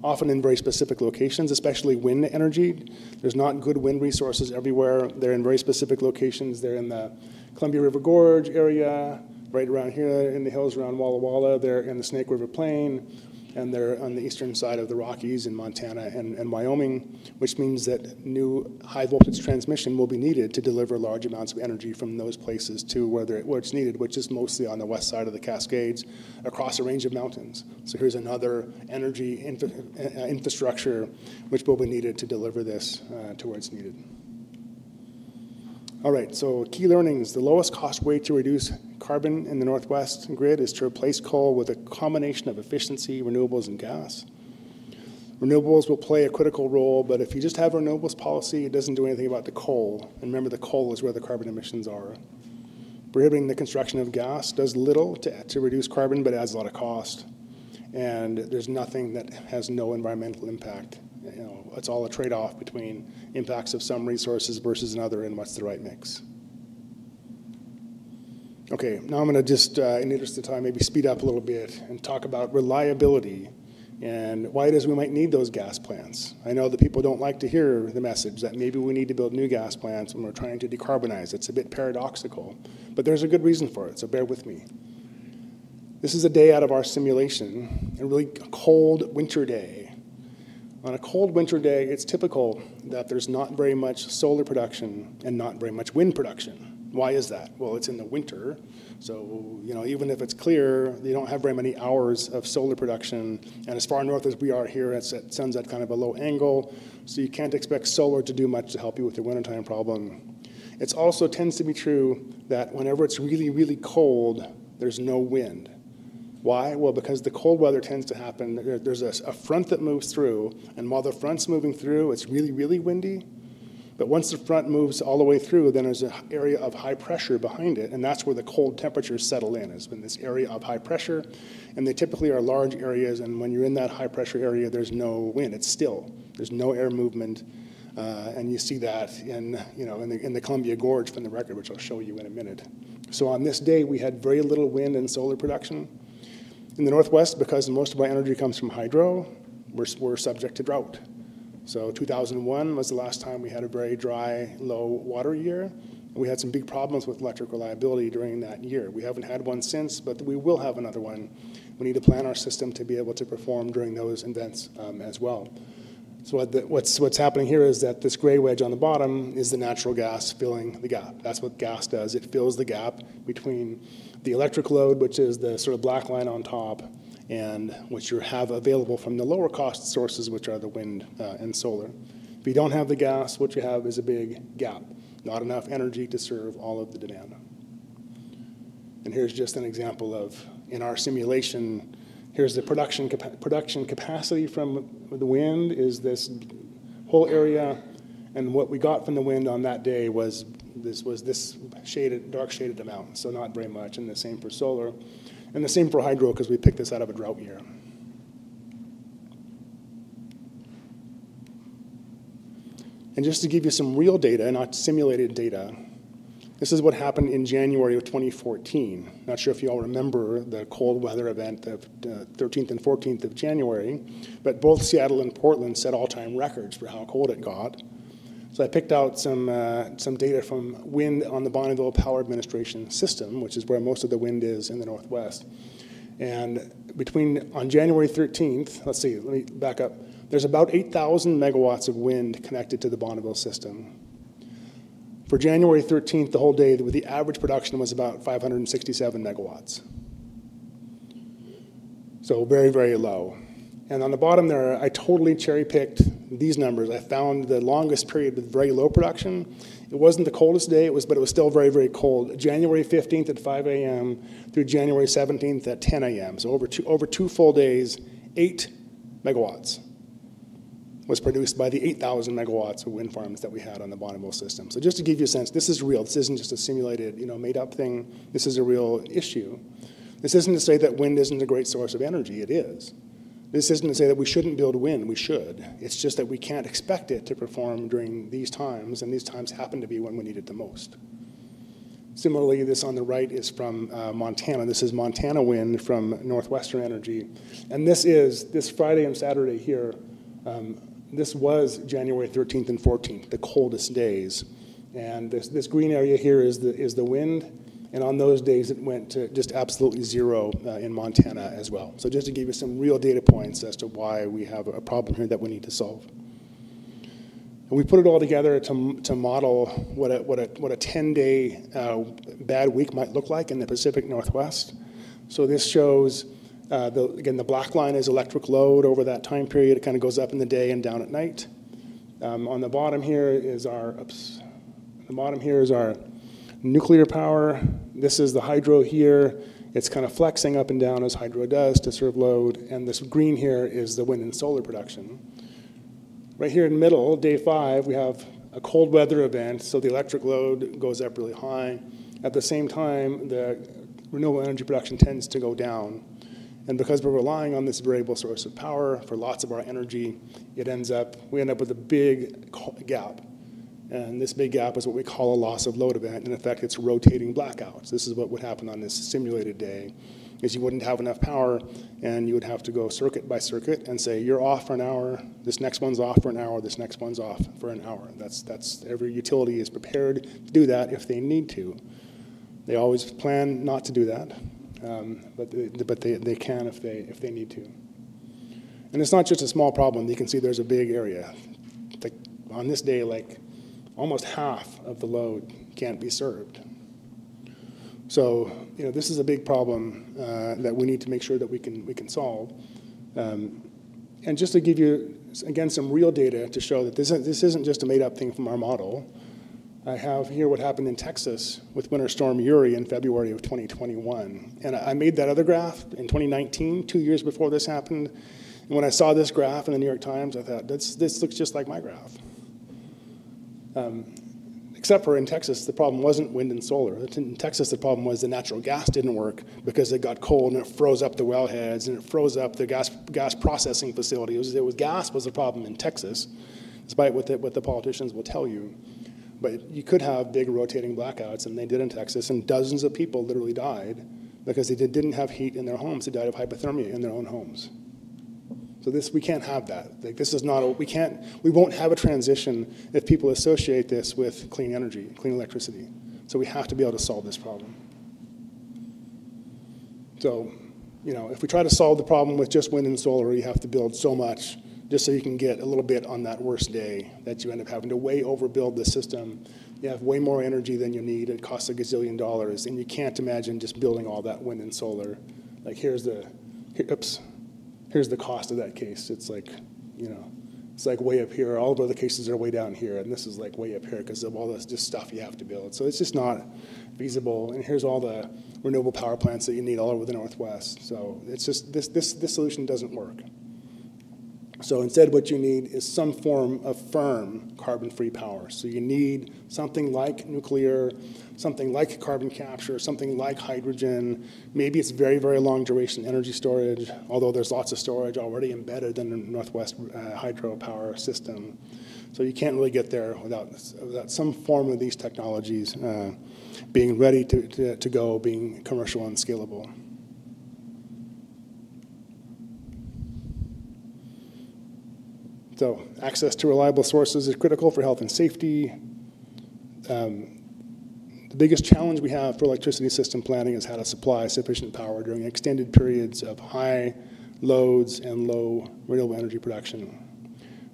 often in very specific locations, especially wind energy. There's not good wind resources everywhere. They're in very specific locations. They're in the Columbia River Gorge area, right around here in the hills around Walla Walla. They're in the Snake River Plain, and they're on the eastern side of the Rockies in Montana and Wyoming, which means that new high voltage transmission will be needed to deliver large amounts of energy from those places to where it's needed, which is mostly on the west side of the Cascades across a range of mountains. So here's another energy infrastructure which will be needed to deliver this to where it's needed. All right, so key learnings. The lowest cost way to reduce carbon in the Northwest grid is to replace coal with a combination of efficiency, renewables, and gas. Renewables will play a critical role, but if you just have a renewables policy, it doesn't do anything about the coal. And remember, the coal is where the carbon emissions are. Prohibiting the construction of gas does little to reduce carbon, but it adds a lot of cost. And there's nothing that has no environmental impact. You know, it's all a trade-off between impacts of some resources versus another, and what's the right mix. Okay, now I'm going to just, in the interest of time, maybe speed up a little bit and talk about reliability and why it is we might need those gas plants. I know that people don't like to hear the message that maybe we need to build new gas plants when we're trying to decarbonize. It's a bit paradoxical, but there's a good reason for it, so bear with me. This is a day out of our simulation, a really cold winter day. On a cold winter day, it's typical that there's not very much solar production and not very much wind production. Why is that? Well, it's in the winter, so even if it's clear, you don't have very many hours of solar production, and as far north as we are here, the sun's at kind of a low angle, so you can't expect solar to do much to help you with your wintertime problem. It also tends to be true that whenever it's really, really cold, there's no wind. Why? Well, because the cold weather tends to happen, there's a front that moves through, and while the front's moving through, it's really, really windy. But once the front moves all the way through, then there's an area of high pressure behind it, and that's where the cold temperatures settle in, is in this area of high pressure. And they typically are large areas, and when you're in that high pressure area, there's no wind. It's still. There's no air movement, and you see that in the Columbia Gorge from the record, which I'll show you in a minute. So on this day, we had very little wind and solar production. In the Northwest, because most of our energy comes from hydro, we're subject to drought. So 2001 was the last time we had a very dry, low water year. And we had some big problems with electric reliability during that year. We haven't had one since, but we will have another one. We need to plan our system to be able to perform during those events as well. So what's happening here is that this gray wedge on the bottom is the natural gas filling the gap. That's what gas does. It fills the gap between the electric load, which is the sort of black line on top, and which you have available from the lower cost sources, which are the wind and solar. If you don't have the gas, what you have is a big gap, not enough energy to serve all of the demand. And here's just an example of, in our simulation, here's the production capacity from the wind is this whole area, and what we got from the wind on that day was this dark shaded amount, so not very much, and the same for solar. And the same for hydro, because we picked this out of a drought year. And just to give you some real data, not simulated data, this is what happened in January of 2014. Not sure if you all remember the cold weather event of 13th and 14th of January, but both Seattle and Portland set all-time records for how cold it got. So I picked out some data from wind on the Bonneville Power Administration system, which is where most of the wind is in the Northwest. And on January 13th, let me back up. There's about 8,000 megawatts of wind connected to the Bonneville system. For January 13th, the whole day, the average production was about 567 megawatts. So very, very low. And on the bottom there, I totally cherry-picked these numbers. I found the longest period with very low production. It wasn't the coldest day, but it was still very, very cold. January 15th at 5 a.m. through January 17th at 10 a.m. So over two full days, 8 megawatts was produced by the 8,000 megawatts of wind farms that we had on the Bonneville system. So just to give you a sense, this is real. This isn't just a simulated, made-up thing. This is a real issue. This isn't to say that wind isn't a great source of energy. It is. This isn't to say that we shouldn't build wind. We should. It's just that we can't expect it to perform during these times, and these times happen to be when we need it the most. Similarly, this on the right is from Montana. This is Montana wind from Northwestern Energy. And this Friday and Saturday here, this was January 13th and 14th, the coldest days. And this green area here is the wind. And on those days, it went to just absolutely zero in Montana as well. So just to give you some real data points as to why we have a problem here that we need to solve. And we put it all together to model what a 10-day bad week might look like in the Pacific Northwest. So this shows, again, the black line is electric load over that time period. It kind of goes up in the day and down at night. On the bottom here is our nuclear power. This is the hydro here. It's kind of flexing up and down as hydro does to serve load. And this green here is the wind and solar production. Right here in the middle, day 5, we have a cold weather event, so the electric load goes up really high. At the same time, the renewable energy production tends to go down. And because we're relying on this variable source of power for lots of our energy, we end up with a big gap. And this big gap is what we call a loss of load event. In effect, it's rotating blackouts. This is what would happen on this simulated day, is you wouldn't have enough power, and you would have to go circuit by circuit and say, you're off for an hour, this next one's off for an hour, this next one's off for an hour. That's every utility is prepared to do that if they need to. They always plan not to do that, but they can if they need to. And it's not just a small problem. You can see there's a big area. On this day, almost half of the load can't be served. So, this is a big problem that we need to make sure that we can solve. And just to give you, again, some real data to show that this isn't just a made-up thing from our model, I have here what happened in Texas with Winter Storm Uri in February of 2021. And I made that other graph in 2019, 2 years before this happened. And when I saw this graph in the New York Times, I thought, this looks just like my graph. Except for in Texas, the problem wasn't wind and solar. In Texas, the problem was the natural gas didn't work because it got cold and it froze up the wellheads and it froze up the gas processing facility. Gas was the problem in Texas, despite what the politicians will tell you. But you could have big rotating blackouts, and they did in Texas, and dozens of people literally died because they didn't have heat in their homes. They died of hypothermia in their own homes. So we can't have that. This is not we won't have a transition if people associate this with clean energy, clean electricity. So we have to be able to solve this problem. So, if we try to solve the problem with just wind and solar, you have to build so much just so you can get a little bit on that worst day that you end up having to way overbuild the system. You have way more energy than you need. It costs $1 gazillion, and you can't imagine just building all that wind and solar. Here's the cost of that case. It's it's way up here. All of the other cases are way down here, and this is way up here because of all this just stuff you have to build. So it's just not feasible. And here's all the renewable power plants that you need all over the Northwest. So it's just this solution doesn't work. So instead, what you need is some form of firm carbon-free power. So you need something like nuclear, something like carbon capture, something like hydrogen. Maybe it's very, very long-duration energy storage, although there's lots of storage already embedded in the Northwest hydropower system. So you can't really get there without some form of these technologies being ready to go, being commercial and scalable. So access to reliable sources is critical for health and safety. The biggest challenge we have for electricity system planning is how to supply sufficient power during extended periods of high loads and low renewable energy production.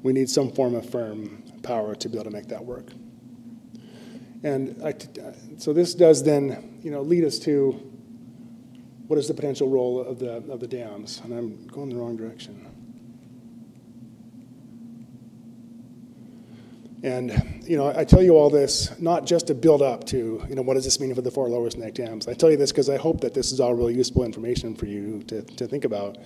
We need some form of firm power to be able to make that work. And so this does then, lead us to what is the potential role of the dams? And I'm going the wrong direction. And, I tell you all this not just to build up to, what does this mean for the 4 lower snake dams? I tell you this because I hope that this is all really useful information for you to think about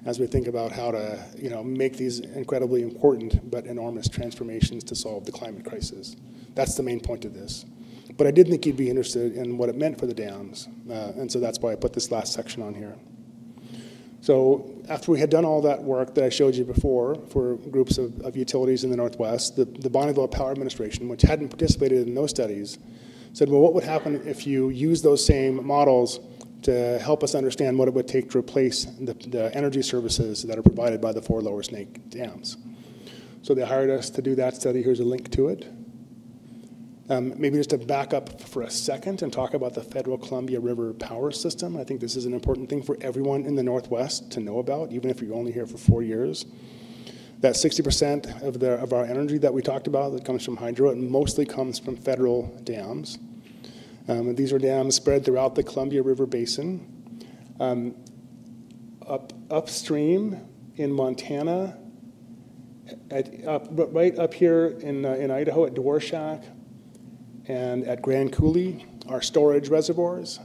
as we think about how to, make these incredibly important but enormous transformations to solve the climate crisis. That's the main point of this. But I did think you'd be interested in what it meant for the dams, and so that's why I put this last section on here. So after we had done all that work that I showed you before for groups of utilities in the Northwest, the Bonneville Power Administration, which hadn't participated in those studies, said, well, what would happen if you use those same models to help us understand what it would take to replace the energy services that are provided by the 4 lower snake dams? So they hired us to do that study. Here's a link to it. Maybe just to back up for a second and talk about the Federal Columbia River Power System. I think this is an important thing for everyone in the Northwest to know about, even if you're only here for 4 years. That 60% of our energy that we talked about that comes from hydro, it mostly comes from federal dams. And these are dams spread throughout the Columbia River Basin. Upstream in Montana, right up here in Idaho at Dvorak, and at Grand Coulee are storage reservoirs.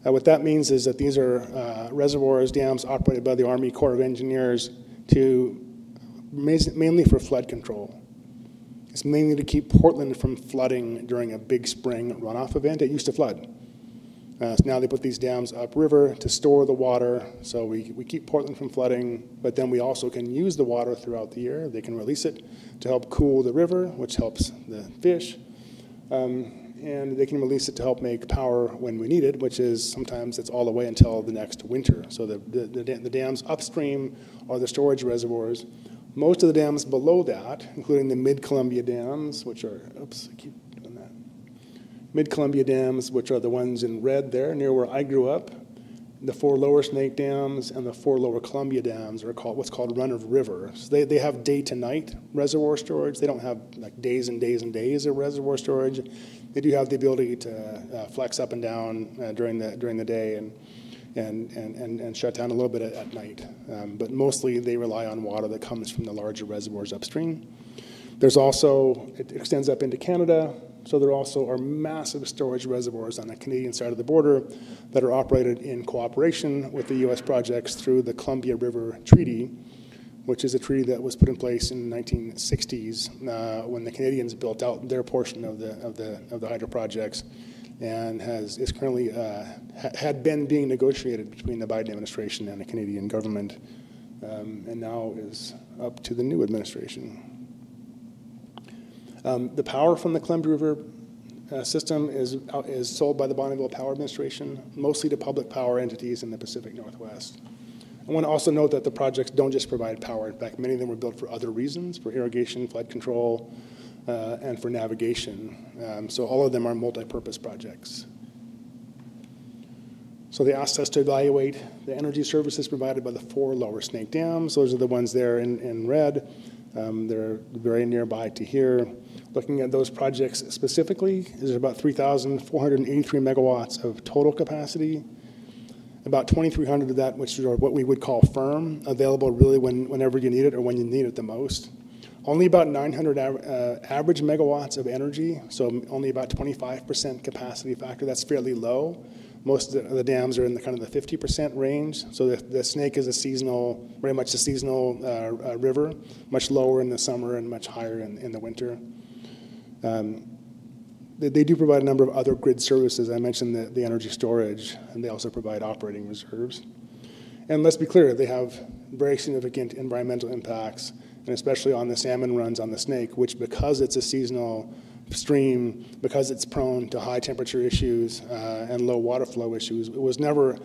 What that means is that these are reservoirs, dams operated by the Army Corps of Engineers mainly for flood control. It's mainly to keep Portland from flooding during a big spring runoff event. It used to flood. So now they put these dams upriver to store the water, so we keep Portland from flooding, but then we also can use the water throughout the year. They can release it to help cool the river, which helps the fish. And they can release it to help make power when we need it, which is sometimes it's all the way until the next winter. So the dams upstream are the storage reservoirs. Most of the dams below that, including the Mid-Columbia dams, which are, oops, I keep doing that. Mid-Columbia dams, which are the ones in red there, near where I grew up, The 4 lower Snake dams and the 4 lower Columbia dams are what's called run-of-river. So they have day-to-night reservoir storage. They don't have like days and days and days of reservoir storage. They do have the ability to flex up and down during the day and shut down a little bit at night. But mostly they rely on water that comes from the larger reservoirs upstream. There's also, it extends up into Canada, so there also are massive storage reservoirs on the Canadian side of the border that are operated in cooperation with the U.S. projects through the Columbia River Treaty, which is a treaty that was put in place in the 1960s when the Canadians built out their portion of the hydro projects, and is currently had been being negotiated between the Biden administration and the Canadian government, and now is up to the new administration. The power from the Columbia River system is sold by the Bonneville Power Administration, mostly to public power entities in the Pacific Northwest. I want to also note that the projects don't just provide power. In fact, many of them were built for other reasons, for irrigation, flood control, and for navigation. So all of them are multi-purpose projects. So they asked us to evaluate the energy services provided by the 4 lower Snake dams. Those are the ones there in red. They're very nearby to here. Looking at those projects specifically, there's about 3,483 megawatts of total capacity. About 2,300 of that, which are what we would call firm, available really whenever you need it or when you need it the most. Only about 900 average megawatts of energy, so only about 25% capacity factor. That's fairly low. Most of the dams are in the kind of the 50% range. So the Snake is very much a seasonal river, much lower in the summer and much higher in the winter. They do provide a number of other grid services. I mentioned the energy storage, and they also provide operating reserves. And let's be clear, they have very significant environmental impacts, and especially on the salmon runs on the Snake, which because it's a seasonal stream, because it's prone to high temperature issues and low water flow issues, it was never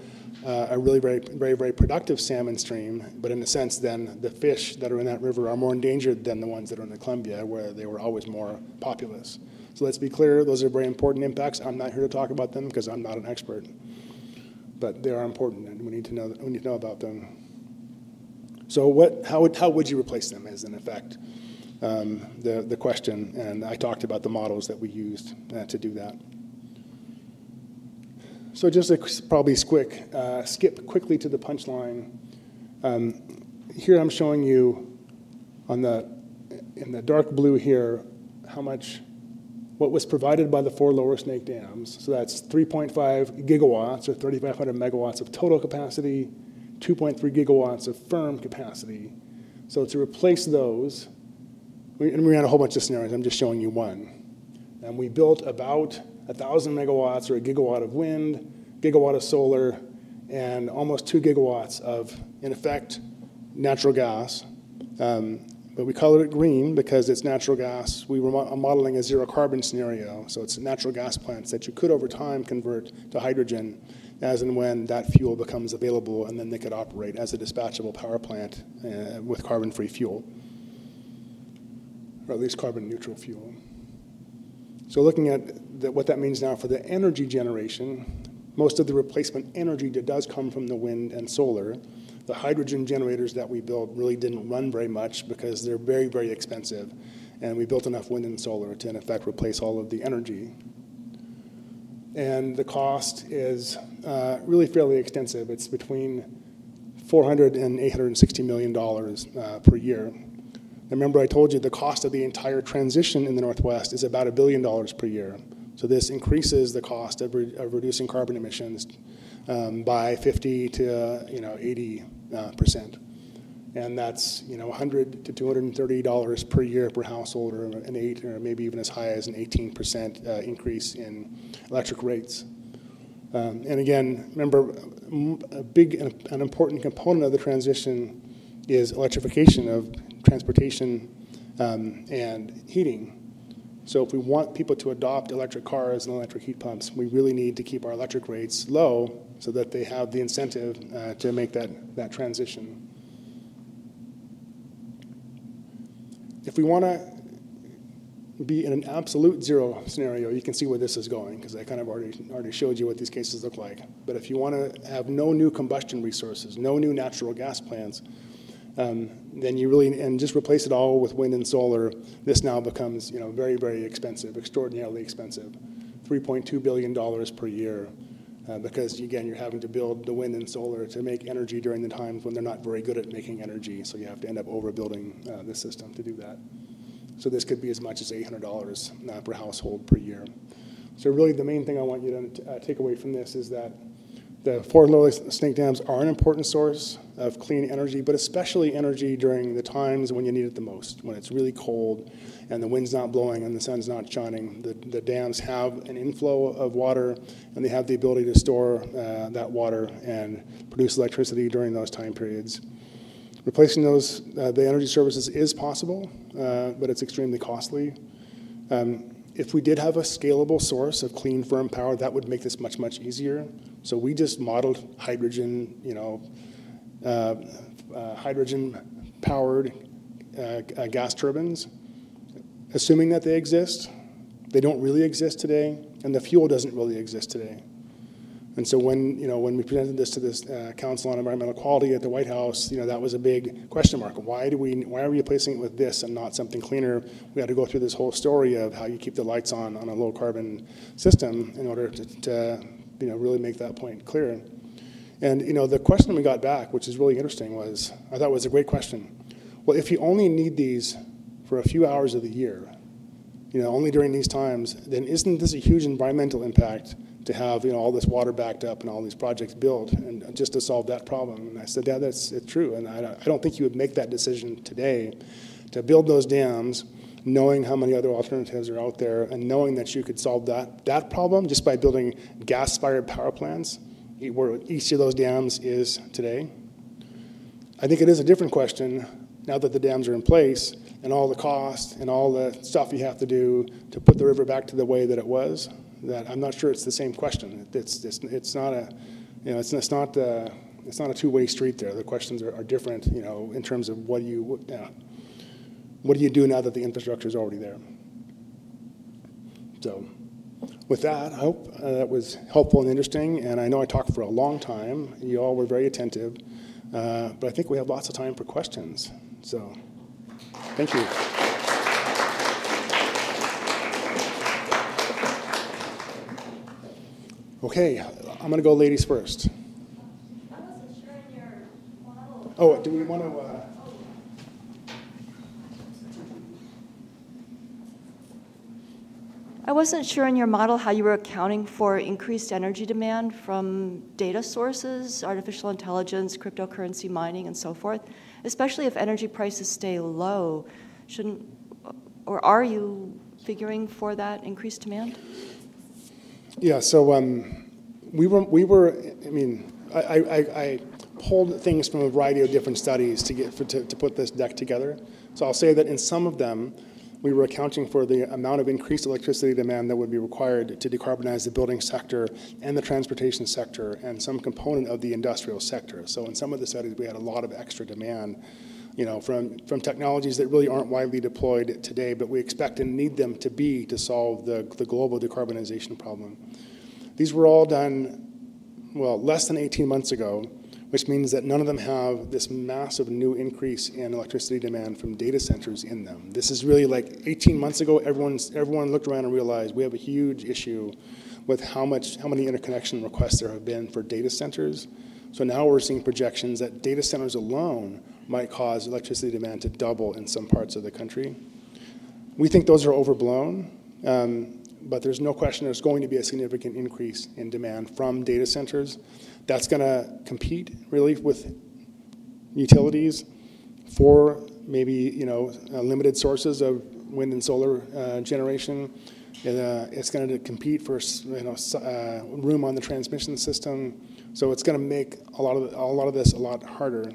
a really very productive salmon stream, but in a sense then the fish that are in that river are more endangered than the ones that are in the Columbia, where they were always more populous. So let's be clear, those are very important impacts. I'm not here to talk about them because I'm not an expert, but they are important and we need to know about them. So how would you replace them is in effect the question, and I talked about the models that we used to do that. So just to probably skip quickly to the punchline. Here I'm showing you in the dark blue here what was provided by the 4 lower Snake dams. So that's 3.5 gigawatts or 3,500 megawatts of total capacity, 2.3 gigawatts of firm capacity. So to replace those, we ran a whole bunch of scenarios. I'm just showing you one. And we built about 1,000 megawatts or a gigawatt of wind, gigawatt of solar, and almost 2 gigawatts of, in effect, natural gas. But we call it green because it's natural gas. We were modeling a zero carbon scenario. So it's natural gas plants that you could over time convert to hydrogen as and when that fuel becomes available, and then they could operate as a dispatchable power plant with carbon-free fuel, or at least carbon-neutral fuel. So looking at what that means now for the energy generation, most of the replacement energy that does come from the wind and solar. The hydrogen generators that we built really didn't run very much because they're very, very expensive, and we built enough wind and solar to, in effect, replace all of the energy. And the cost is really fairly extensive. It's between $400 and $860 million per year. Remember, I told you the cost of the entire transition in the Northwest is about $1 billion per year. So this increases the cost of reducing carbon emissions by 50 to 80%, and that's $100 to $230 per year per household, or an 8 or maybe even as high as an 18% increase in electric rates. And again, remember, a big and important component of the transition is electrification of transportation and heating. So if we want people to adopt electric cars and electric heat pumps, we really need to keep our electric rates low so that they have the incentive to make that transition. If we want to be in an absolute zero scenario, you can see where this is going, because I kind of already showed you what these cases look like. But if you want to have no new combustion resources, no new natural gas plants, then you really, and just replace it all with wind and solar, this now becomes, very, very expensive, extraordinarily expensive, $3.2 billion per year, because again, you're having to build the wind and solar to make energy during the times when they're not very good at making energy, so you have to end up overbuilding the system to do that. So this could be as much as $800 per household per year. So really the main thing I want you to take away from this is that the Fort Lower Snake dams are an important source of clean energy, but especially energy during the times when you need it the most, when it's really cold and the wind's not blowing and the sun's not shining. The dams have an inflow of water, and they have the ability to store that water and produce electricity during those time periods. Replacing those, the energy services is possible, but it's extremely costly. If we did have a scalable source of clean, firm power, that would make this much, much easier. So we just modeled hydrogen, hydrogen-powered gas turbines, assuming that they exist. They don't really exist today, and the fuel doesn't really exist today. And so when we presented this to this Council on Environmental Quality at the White House, that was a big question mark. Why are we replacing it with this and not something cleaner? We had to go through this whole story of how you keep the lights on a low carbon system in order to really make that point clear. And the question we got back, which is really interesting, I thought was a great question. Well, if you only need these for a few hours of the year, only during these times, then isn't this a huge environmental impact to have all this water backed up and all these projects built, and just to solve that problem? And I said, yeah, it's true. And I don't think you would make that decision today to build those dams, knowing how many other alternatives are out there, and knowing that you could solve that problem just by building gas-fired power plants, where each of those dams is today. I think it is a different question now that the dams are in place, and all the cost and all the stuff you have to do to put the river back to the way that it was, that I'm not sure it's the same question. It's not a two-way street there. The questions are different, in terms of what do you do now that the infrastructure is already there. So with that, I hope that was helpful and interesting, and I know I talked for a long time. You all were very attentive, but I think we have lots of time for questions. So thank you. Okay, I'm going to go ladies first. I wasn't sure in your model. Oh, do we want to... I wasn't sure in your model how you were accounting for increased energy demand from data sources, artificial intelligence, cryptocurrency mining, and so forth, especially if energy prices stay low. Are you figuring for that increased demand? Yeah, so I pulled things from a variety of different studies to put this deck together. So I'll say that in some of them, we were accounting for the amount of increased electricity demand that would be required to decarbonize the building sector and the transportation sector and some component of the industrial sector. So in some of the studies, we had a lot of extra demand, from technologies that really aren't widely deployed today, but we expect and need them to be to solve the global decarbonization problem. These were all done, less than 18 months ago, which means that none of them have this massive new increase in electricity demand from data centers in them. This is really like 18 months ago, everyone looked around and realized we have a huge issue with how many interconnection requests there have been for data centers. So now we're seeing projections that data centers alone might cause electricity demand to double in some parts of the country. We think those are overblown, but there's no question there's going to be a significant increase in demand from data centers. That's going to compete really with utilities for maybe limited sources of wind and solar generation. It's going to compete for room on the transmission system. So it's going to make a lot of this a lot harder.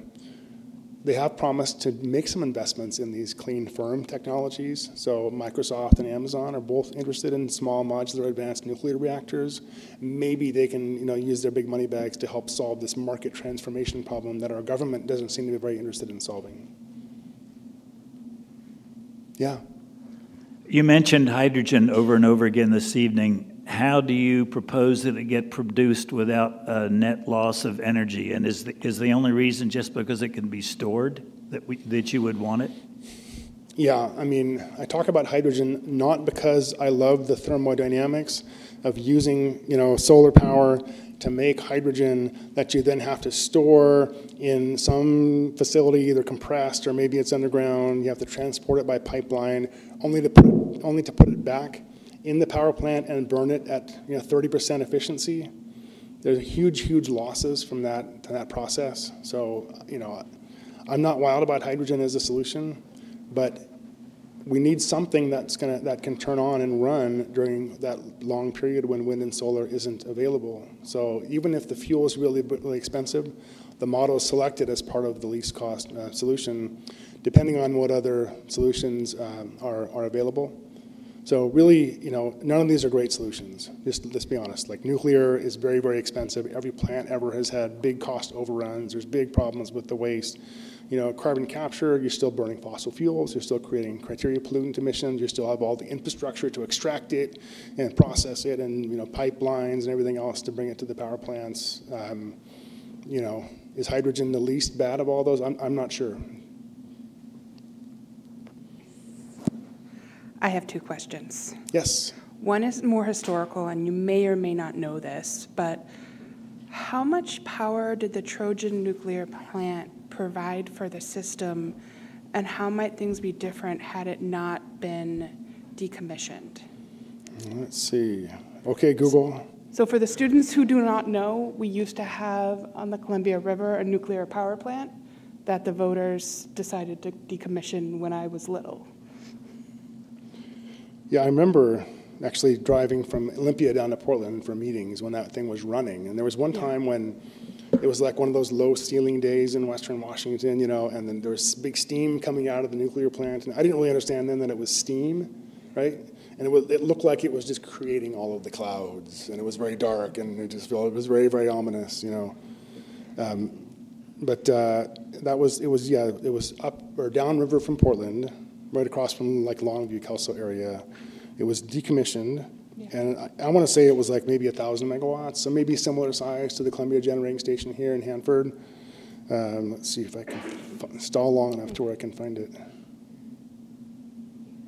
They have promised to make some investments in these clean, firm technologies. So Microsoft and Amazon are both interested in small modular advanced nuclear reactors. Maybe they can use their big money bags to help solve this market transformation problem that our government doesn't seem to be very interested in solving. Yeah. You mentioned hydrogen over and over again this evening. How do you propose that it get produced without a net loss of energy? And is the only reason just because it can be stored that you would want it? Yeah, I mean, I talk about hydrogen not because I love the thermodynamics of using, solar power to make hydrogen that you then have to store in some facility, either compressed or maybe it's underground. You have to transport it by pipeline, only to put it back in the power plant and burn it at 30% efficiency. There's huge losses from that process. So I'm not wild about hydrogen as a solution, but we need something that can turn on and run during that long period when wind and solar isn't available. So even if the fuel is really expensive, the model is selected as part of the least cost solution, depending on what other solutions are available. So really, none of these are great solutions. Let's be honest. Like nuclear is very, very expensive. Every plant ever has had big cost overruns. There's big problems with the waste. Carbon capture, you're still burning fossil fuels. You're still creating criteria pollutant emissions. You still have all the infrastructure to extract it and process it, and pipelines and everything else to bring it to the power plants. Is hydrogen the least bad of all those? I'm not sure. I have two questions. Yes. One is more historical, and you may or may not know this, but how much power did the Trojan nuclear plant provide for the system, and how might things be different had it not been decommissioned? Let's see. Okay, Google. So for the students who do not know, we used to have on the Columbia River a nuclear power plant that the voters decided to decommission when I was little. Yeah, I remember actually driving from Olympia down to Portland for meetings when that thing was running. And there was one time when it was like one of those low ceiling days in Western Washington, and then there was big steam coming out of the nuclear plant. And I didn't really understand then that it was steam, right? And it looked like it was just creating all of the clouds. And it was very dark, and it was very, very ominous, But it was up or downriver from Portland, right across from like Longview, Kelso area. It was decommissioned, and I want to say it was like maybe 1,000 megawatts, so maybe similar size to the Columbia Generating Station here in Hanford. Let's see if I can stall long enough to where I can find it.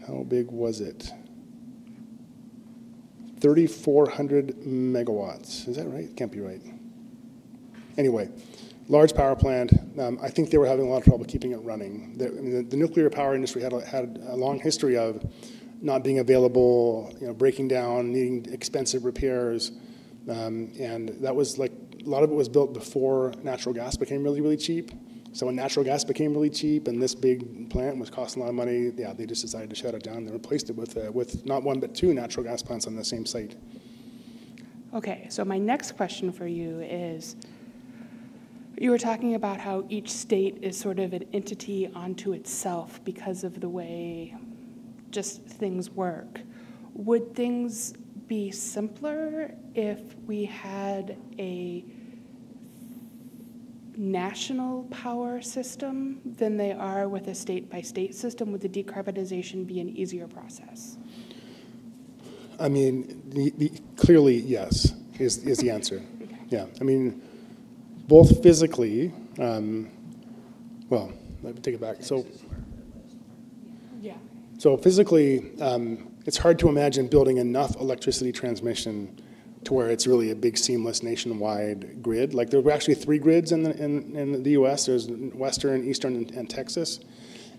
How big was it? 3,400 megawatts. Is that right? Can't be right. Anyway. Large power plant. I think they were having a lot of trouble keeping it running. The nuclear power industry had a long history of not being available, breaking down, needing expensive repairs, and that was like a lot of it was built before natural gas became really, really cheap. So when natural gas became really cheap and this big plant was costing a lot of money, they just decided to shut it down. They replaced it with not one but two natural gas plants on the same site. Okay, so my next question for you is, you were talking about how each state is sort of an entity unto itself because of the way just things work. Would things be simpler if we had a national power system than they are with a state-by-state system? Would the decarbonization be an easier process? I mean, clearly, yes, is the answer. Okay. Yeah, I mean, both physically, well, let me take it back. So physically, it's hard to imagine building enough electricity transmission to where it's really a big seamless nationwide grid. Like there were actually 3 grids in the U.S. There's Western, Eastern, and Texas.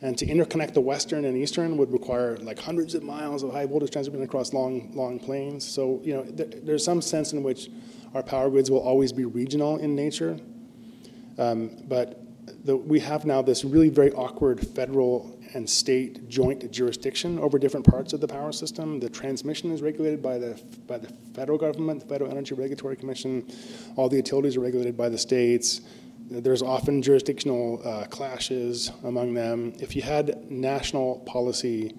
And to interconnect the Western and Eastern would require like hundreds of miles of high voltage transmission across long plains. So there's some sense in which our power grids will always be regional in nature. But we have now this really very awkward federal and state joint jurisdiction over different parts of the power system. The transmission is regulated by the federal government, the Federal Energy Regulatory Commission. All the utilities are regulated by the states. There's often jurisdictional clashes among them. If you had national policy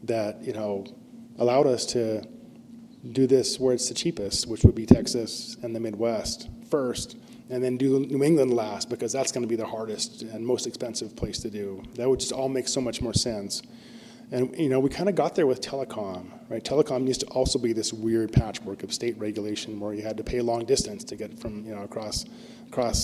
that allowed us to do this where it's the cheapest, which would be Texas and the Midwest first, and then do New England last, because that's going to be the hardest and most expensive place to do. That would just all make so much more sense. And, we kind of got there with telecom, right? Telecom used to also be this weird patchwork of state regulation where you had to pay long distance to get from, across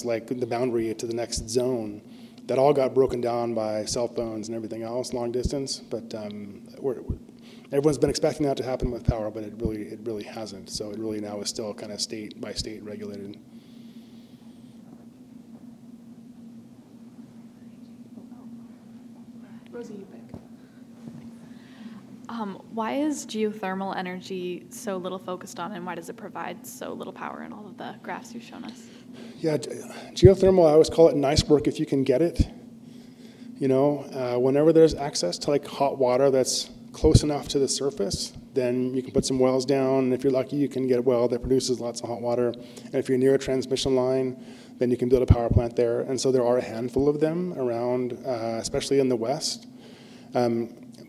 like the boundary to the next zone. That all got broken down by cell phones and everything else, long distance. But everyone's been expecting that to happen with power, but it really hasn't. So it really now is still kind of state by state regulated. Rosie, you pick. Why is geothermal energy so little focused on, and why does it provide so little power in all of the graphs you've shown us? Yeah, geothermal, I always call it nice work if you can get it. Whenever there's access to like hot water that's close enough to the surface, then you can put some wells down, and if you're lucky, you can get a well that produces lots of hot water. And if you're near a transmission line, then you can build a power plant there. And so there are a handful of them around, especially in the West.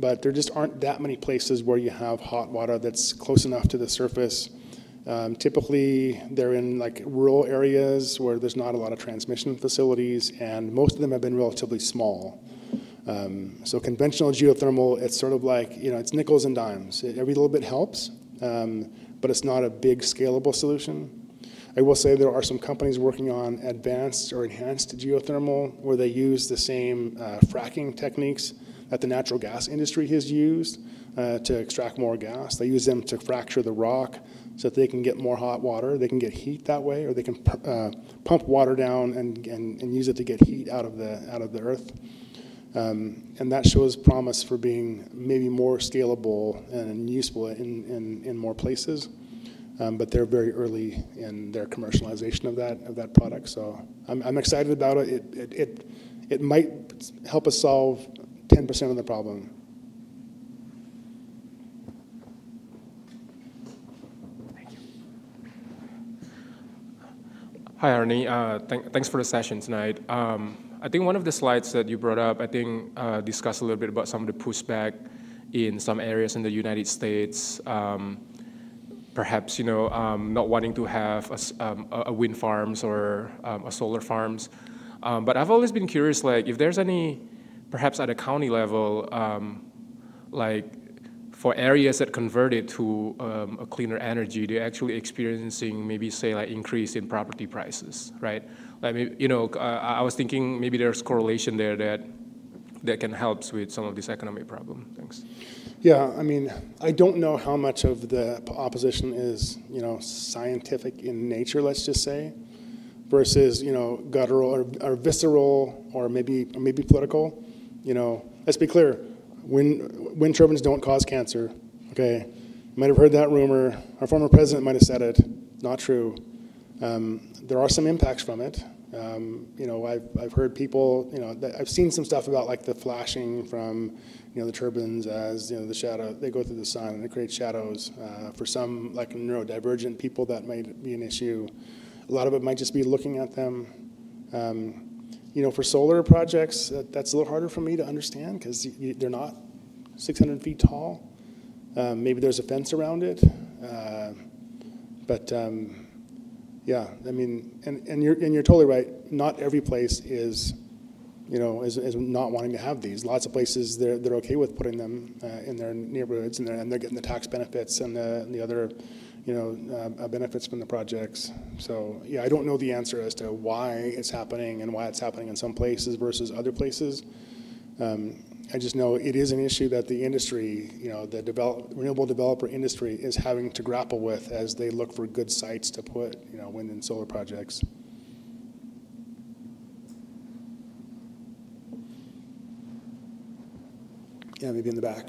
But there just aren't that many places where you have hot water that's close enough to the surface. Typically, they're in like rural areas where there's not a lot of transmission facilities, and most of them have been relatively small. So conventional geothermal, it's sort of like, it's nickels and dimes. Every little bit helps, but it's not a big scalable solution. I will say there are some companies working on advanced or enhanced geothermal where they use the same fracking techniques that the natural gas industry has used to extract more gas. They use them to fracture the rock so that they can get more hot water. They can get heat that way, or they can pump water down and use it to get heat out of the earth. And that shows promise for being maybe more scalable and useful in more places. But they're very early in their commercialization of that product. So I'm excited about it. It might help us solve 10% of the problem. Hi, Arne. Thanks for the session tonight. I think one of the slides that you brought up, discussed a little bit about some of the pushback in some areas in the United States. Perhaps, not wanting to have a wind farms or a solar farms. But I've always been curious, like, if there's any, perhaps at a county level, like for areas that converted to a cleaner energy, they're actually experiencing maybe say like increase in property prices, right? Like, I was thinking maybe there's correlation there that can help with some of this economic problem. Thanks. Yeah, I don't know how much of the opposition is, scientific in nature, let's just say, versus, guttural or visceral or maybe political. Let's be clear, wind turbines don't cause cancer, okay? You might have heard that rumor. Our former president might have said it. Not true. There are some impacts from it. I've heard people, I've seen some stuff about like the flashing from, the turbines as, the shadow, they go through the sun and it creates shadows. For some like neurodivergent people, that might be an issue. A lot of it might just be looking at them. For solar projects, that's a little harder for me to understand because they're not 600 feet tall. Maybe there's a fence around it. Yeah, and you're totally right. Not every place is not wanting to have these. Lots of places they're okay with putting them in their neighborhoods, and they're getting the tax benefits and the other benefits from the projects. So yeah, I don't know the answer as to why it's happening and why it's happening in some places versus other places. I just know it is an issue that the industry, the renewable developer industry is having to grapple with as they look for good sites to put, wind and solar projects. Yeah, maybe in the back.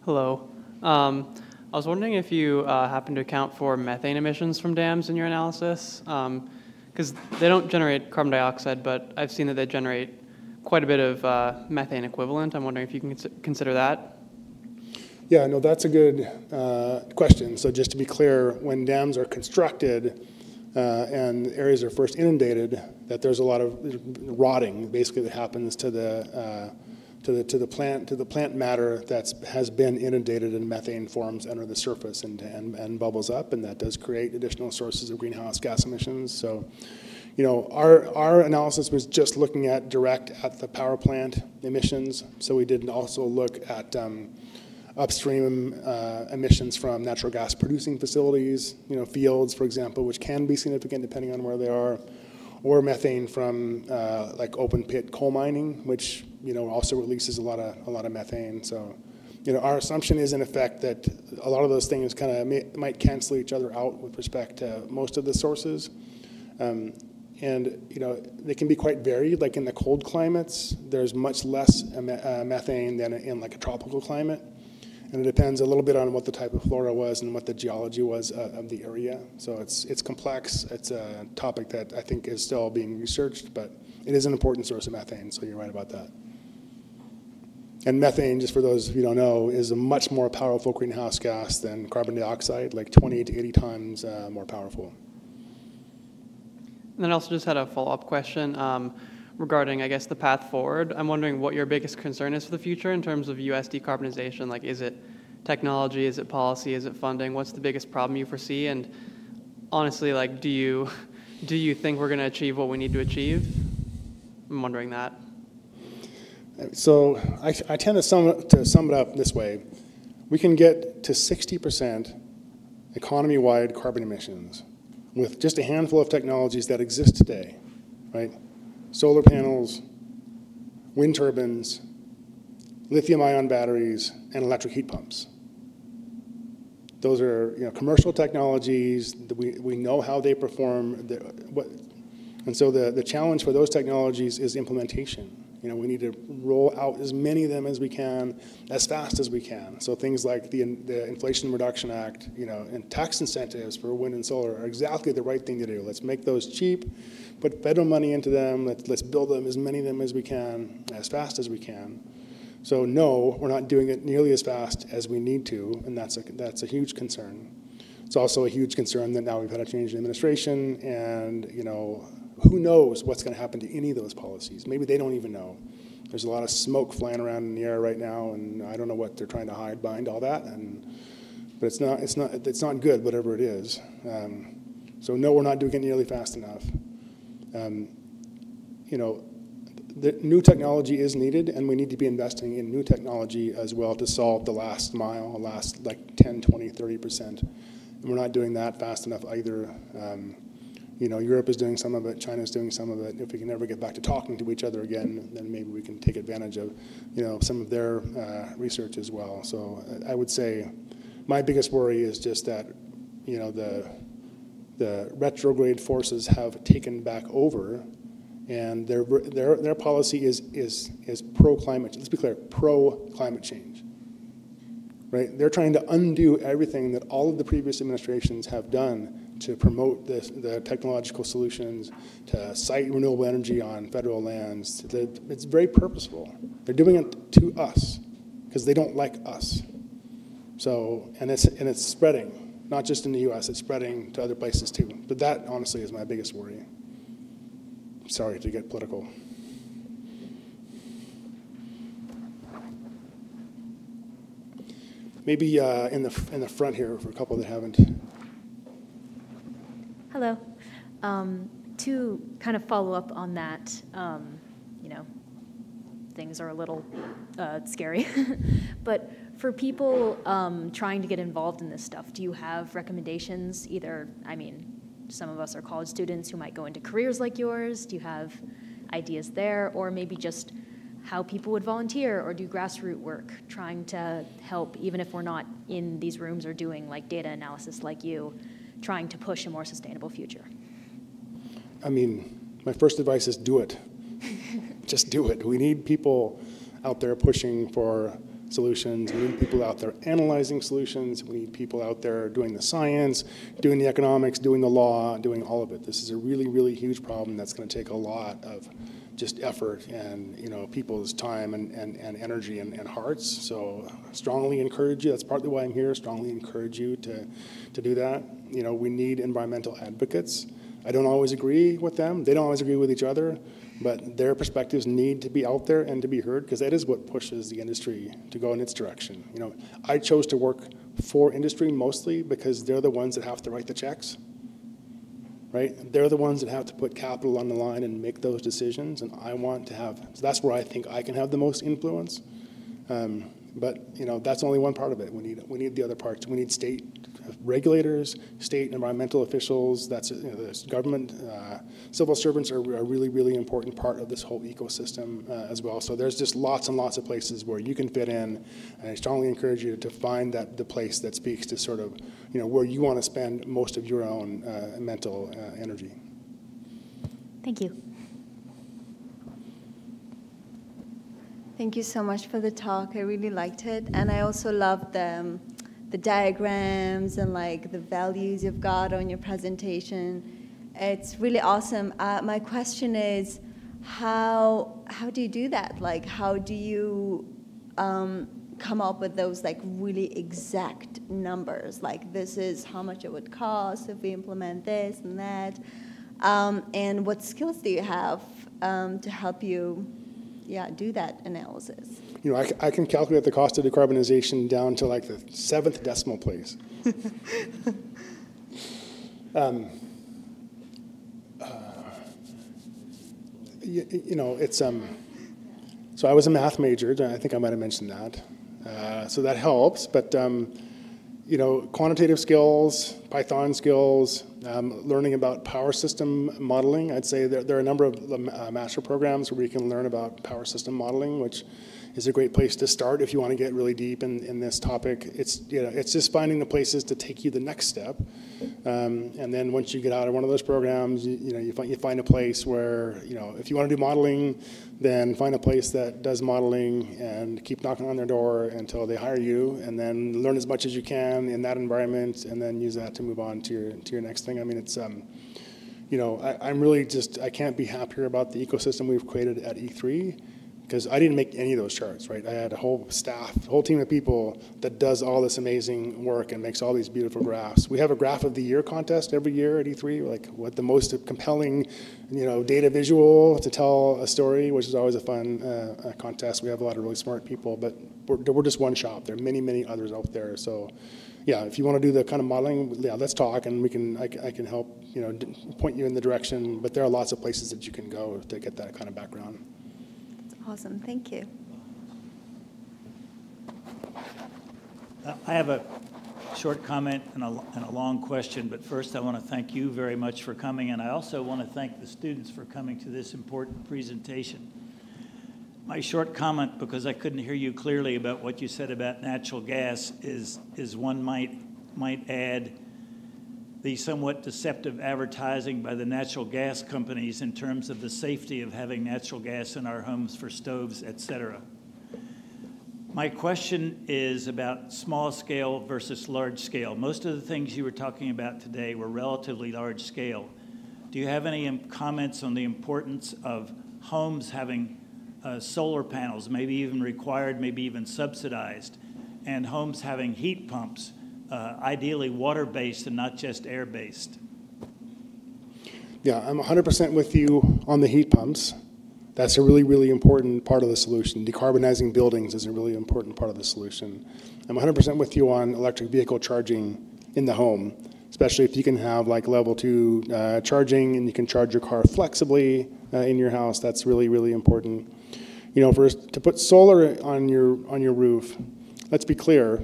Hello. I was wondering if you happen to account for methane emissions from dams in your analysis, because they don't generate carbon dioxide, but I've seen that they generate quite a bit of methane equivalent. I'm wondering if you can consider that. Yeah, no, that's a good question. So just to be clear, when dams are constructed and areas are first inundated, that there's a lot of rotting basically that happens to the plant matter that has been inundated and methane forms under the surface and bubbles up, and that does create additional sources of greenhouse gas emissions. So Our analysis was just looking at direct at the power plant emissions. So we didn't also look at upstream emissions from natural gas producing facilities, fields, for example, which can be significant depending on where they are, or methane from like open pit coal mining, which also releases a lot of methane. So our assumption is in effect that a lot of those things kind of might cancel each other out with respect to most of the sources. And they can be quite varied. Like in the cold climates, there's much less methane than in like a tropical climate. And it depends a little bit on what the type of flora was and what the geology was of the area. So it's complex. It's a topic that I think is still being researched, but it is an important source of methane, so you're right about that. And methane, just for those of you who don't know, is a much more powerful greenhouse gas than carbon dioxide, like 20 to 80 times more powerful. And then I also just had a follow-up question regarding, I guess, the path forward. I'm wondering what your biggest concern is for the future in terms of U.S. decarbonization. Like, is it technology? Is it policy? Is it funding? What's the biggest problem you foresee? And honestly, like, do you think we're going to achieve what we need to achieve? I'm wondering that. So I tend to sum it up this way. We can get to 60% economy-wide carbon emissions with just a handful of technologies that exist today, right? Solar panels, wind turbines, lithium-ion batteries, and electric heat pumps. Those are commercial technologies that we know how they perform. And so the challenge for those technologies is implementation. We need to roll out as many of them as we can, as fast as we can. So things like the Inflation Reduction Act, and tax incentives for wind and solar are exactly the right thing to do. Let's make those cheap, put federal money into them. Let's build them, as many of them as we can, as fast as we can. So no, we're not doing it nearly as fast as we need to, and that's a huge concern. It's also a huge concern that now we've had a change in administration, and who knows what's going to happen to any of those policies? Maybe they don't even know. There's a lot of smoke flying around in the air right now, and I don't know what they're trying to hide behind all that. But it's not good, whatever it is. So no, we're not doing it nearly fast enough. The new technology is needed, and we need to be investing in new technology as well to solve the last mile, last like 10, 20, 30%. And we're not doing that fast enough either. Europe is doing some of it, China's doing some of it. If we can ever get back to talking to each other again, then maybe we can take advantage of, some of their research as well. So I would say my biggest worry is just that, the retrograde forces have taken back over, and their policy is pro-climate. Let's be clear, pro-climate change. Right? They're trying to undo everything that all of the previous administrations have done to promote the technological solutions, to cite renewable energy on federal lands. It's very purposeful. They're doing it to us because they don't like us. So, and it's spreading, not just in the U.S., it's spreading to other places too. But that, honestly, is my biggest worry. Sorry to get political. Maybe in the front here for a couple that haven't. Hello. To kind of follow up on that, things are a little scary. But for people trying to get involved in this stuff, do you have recommendations? Some of us are college students who might go into careers like yours. Do you have ideas there? Or maybe just how people would volunteer or do grassroots work, trying to help, even if we're not in these rooms or doing like data analysis like you, trying to push a more sustainable future? My first advice is do it. Just do it. We need people out there pushing for solutions. We need people out there analyzing solutions. We need people out there doing the science, doing the economics, doing the law, doing all of it. This is a really, really huge problem that's going to take a lot of just effort and people's time and energy and hearts. So strongly encourage you. That's partly why I'm here. Strongly encourage you to do that. We need environmental advocates. I don't always agree with them. They don't always agree with each other, but their perspectives need to be out there and to be heard because that is what pushes the industry to go in its direction. I chose to work for industry mostly because they're the ones that have to write the checks. right? They're the ones that have to put capital on the line and make those decisions, and I want to have, so that's where I think I can have the most influence. But that's only one part of it. We need the other parts. We need state regulators, state environmental officials. That's there's government, civil servants are a really, really important part of this whole ecosystem as well. So there's just lots and lots of places where you can fit in, and I strongly encourage you to find the place that speaks to sort of where you want to spend most of your own mental energy. Thank you. Thank you so much for the talk. I really liked it, and I also loved the diagrams and like the values you've got on your presentation. It's really awesome. My question is, how do you do that? Like, how do you come up with those like really exact numbers? Like, this is how much it would cost if we implement this and that. And what skills do you have to help you do that analysis? I can calculate the cost of decarbonization down to like the 7th decimal place. It's so I was a math major. I think I might have mentioned that. So that helps, but quantitative skills, Python skills, learning about power system modeling. I'd say there are a number of master programs where you can learn about power system modeling, which is a great place to start if you want to get really deep in this topic. It's just finding the places to take you the next step, and then once you get out of one of those programs, you find a place where if you want to do modeling, then find a place that does modeling and keep knocking on their door until they hire you, and then learn as much as you can in that environment, and then use that to move on to your next thing. I mean, it's I'm really I can't be happier about the ecosystem we've created at E3. Because I didn't make any of those charts, right? I had a whole staff, a whole team of people that does all this amazing work and makes all these beautiful graphs. We have a graph of the year contest every year at E3, like what the most compelling, data visual to tell a story, which is always a fun contest. We have a lot of really smart people, but we're just one shop. There are many, many others out there. So, yeah, if you want to do the kind of modeling, let's talk, and I can help, point you in the direction. But there are lots of places that you can go to get that kind of background. Awesome, thank you. I have a short comment and a long question, but first I want to thank you very much for coming, and I also want to thank the students for coming to this important presentation. My short comment, because I couldn't hear you clearly about what you said about natural gas, is one might add the somewhat deceptive advertising by the natural gas companies in terms of the safety of having natural gas in our homes for stoves, et cetera. My question is about small scale versus large scale. Most of the things you were talking about today were relatively large scale. Do you have any comments on the importance of homes having solar panels, maybe even required, maybe even subsidized, and homes having heat pumps? Ideally water-based and not just air-based? Yeah, I'm 100% with you on the heat pumps. That's a really, really important part of the solution. Decarbonizing buildings is a really important part of the solution. I'm 100% with you on electric vehicle charging in the home, especially if you can have like level 2 charging and you can charge your car flexibly in your house. That's really, really important. To put solar on your roof, let's be clear.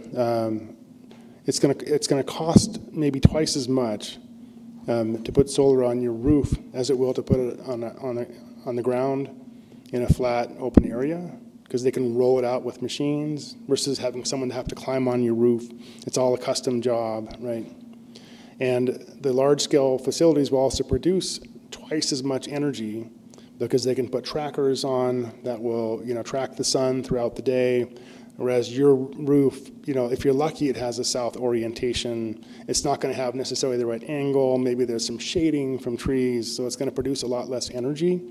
It's going to cost maybe twice as much to put solar on your roof as it will to put it on the ground in a flat open area, because they can roll it out with machines versus having someone have to climb on your roof. It's all a custom job, right? And the large-scale facilities will also produce twice as much energy because they can put trackers on that will track the sun throughout the day. Whereas your roof, if you're lucky, it has a south orientation. It's not going to have necessarily the right angle. Maybe there's some shading from trees, so it's going to produce a lot less energy.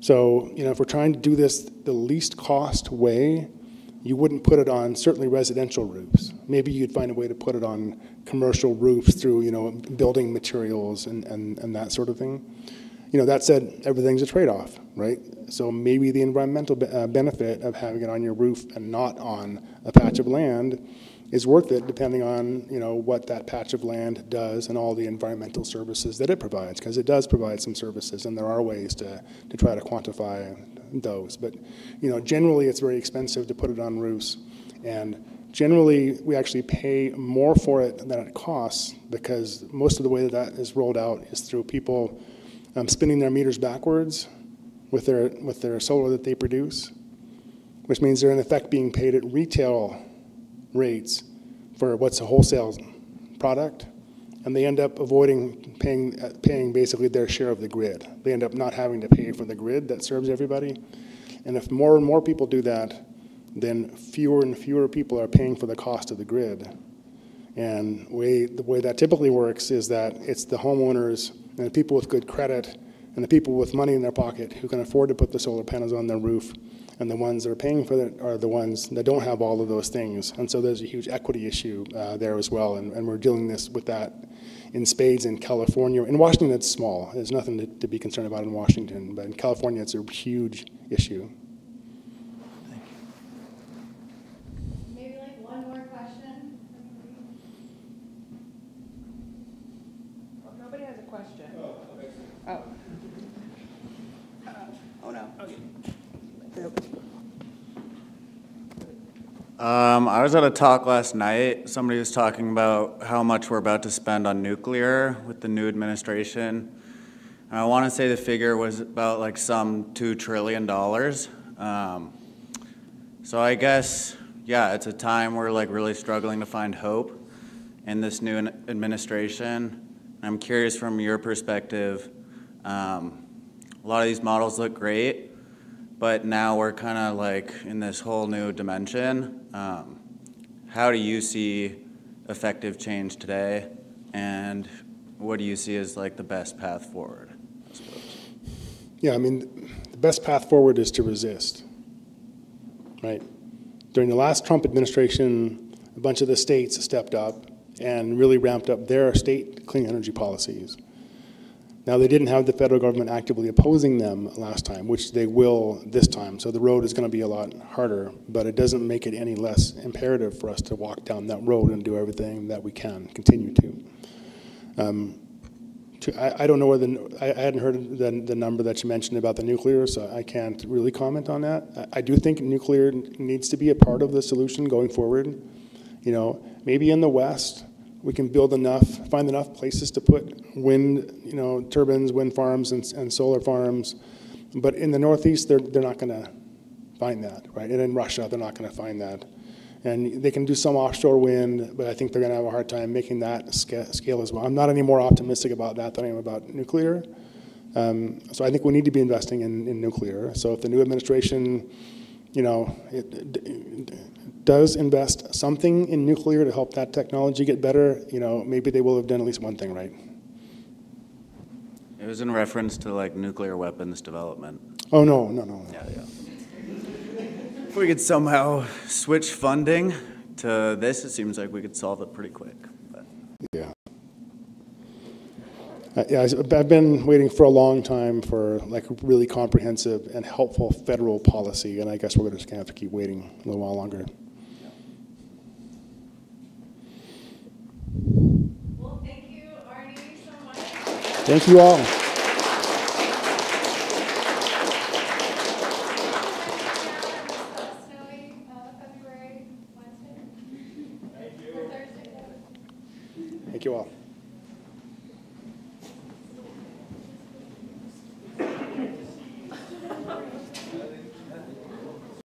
So, if we're trying to do this the least cost way, you wouldn't put it on certainly residential roofs. Maybe you'd find a way to put it on commercial roofs through, building materials and that sort of thing. That said, everything's a trade-off, right? So maybe the environmental benefit of having it on your roof and not on a patch of land is worth it depending on, what that patch of land does and all the environmental services that it provides, because it does provide some services, and there are ways to try to quantify those. But, generally it's very expensive to put it on roofs, and generally we actually pay more for it than it costs, because most of the way that is rolled out is through people spinning their meters backwards with their solar that they produce, which means they're in effect being paid at retail rates for what's a wholesale product, and they end up avoiding paying basically their share of the grid. They end up not having to pay for the grid that serves everybody. And if more and more people do that, then fewer and fewer people are paying for the cost of the grid. And the way that typically works is that it's the homeowners and the people with good credit and the people with money in their pocket who can afford to put the solar panels on their roof, and the ones that are paying for it are the ones that don't have all of those things. And so there's a huge equity issue there as well, and we're dealing with that in spades in California. In Washington, it's small. There's nothing to be concerned about in Washington, but in California, it's a huge issue. Maybe one more question. Oh, nobody has a question. Oh, okay. Oh. Oh no. Okay. I was at a talk last night. Somebody was talking about how much we're about to spend on nuclear with the new administration. And I want to say the figure was about some $2 trillion. So I guess, yeah, it's a time we're really struggling to find hope in this new administration. I'm curious from your perspective, a lot of these models look great, but now we're kind of in this whole new dimension. How do you see effective change today, and what do you see as the best path forward, I suppose? Yeah, the best path forward is to resist, right? During the last Trump administration, a bunch of the states stepped up and really ramped up their state clean energy policies. Now, they didn't have the federal government actively opposing them last time, which they will this time, so the road is going to be a lot harder, but it doesn't make it any less imperative for us to walk down that road and do everything that we can continue to. I don't know I hadn't heard the number that you mentioned about the nuclear, so I can't really comment on that. I do think nuclear needs to be a part of the solution going forward. Maybe in the West, we can find enough places to put wind, turbines, wind farms, and solar farms. But in the Northeast, they're not going to find that, right? And in Russia, they're not going to find that. And they can do some offshore wind, but I think they're going to have a hard time making that scale as well. I'm not any more optimistic about that than I am about nuclear. So I think we need to be investing in nuclear. So if the new administration, does invest something in nuclear to help that technology get better, maybe they will have done at least one thing right. It was in reference to nuclear weapons development. Oh, no. Yeah. If we could somehow switch funding to this, it seems like we could solve it pretty quick. But. Yeah. I've been waiting for a long time for really comprehensive and helpful federal policy, and I guess we're just going to have to keep waiting a little while longer. Well, thank you, Arne, so much. Thank you all. Thank you all.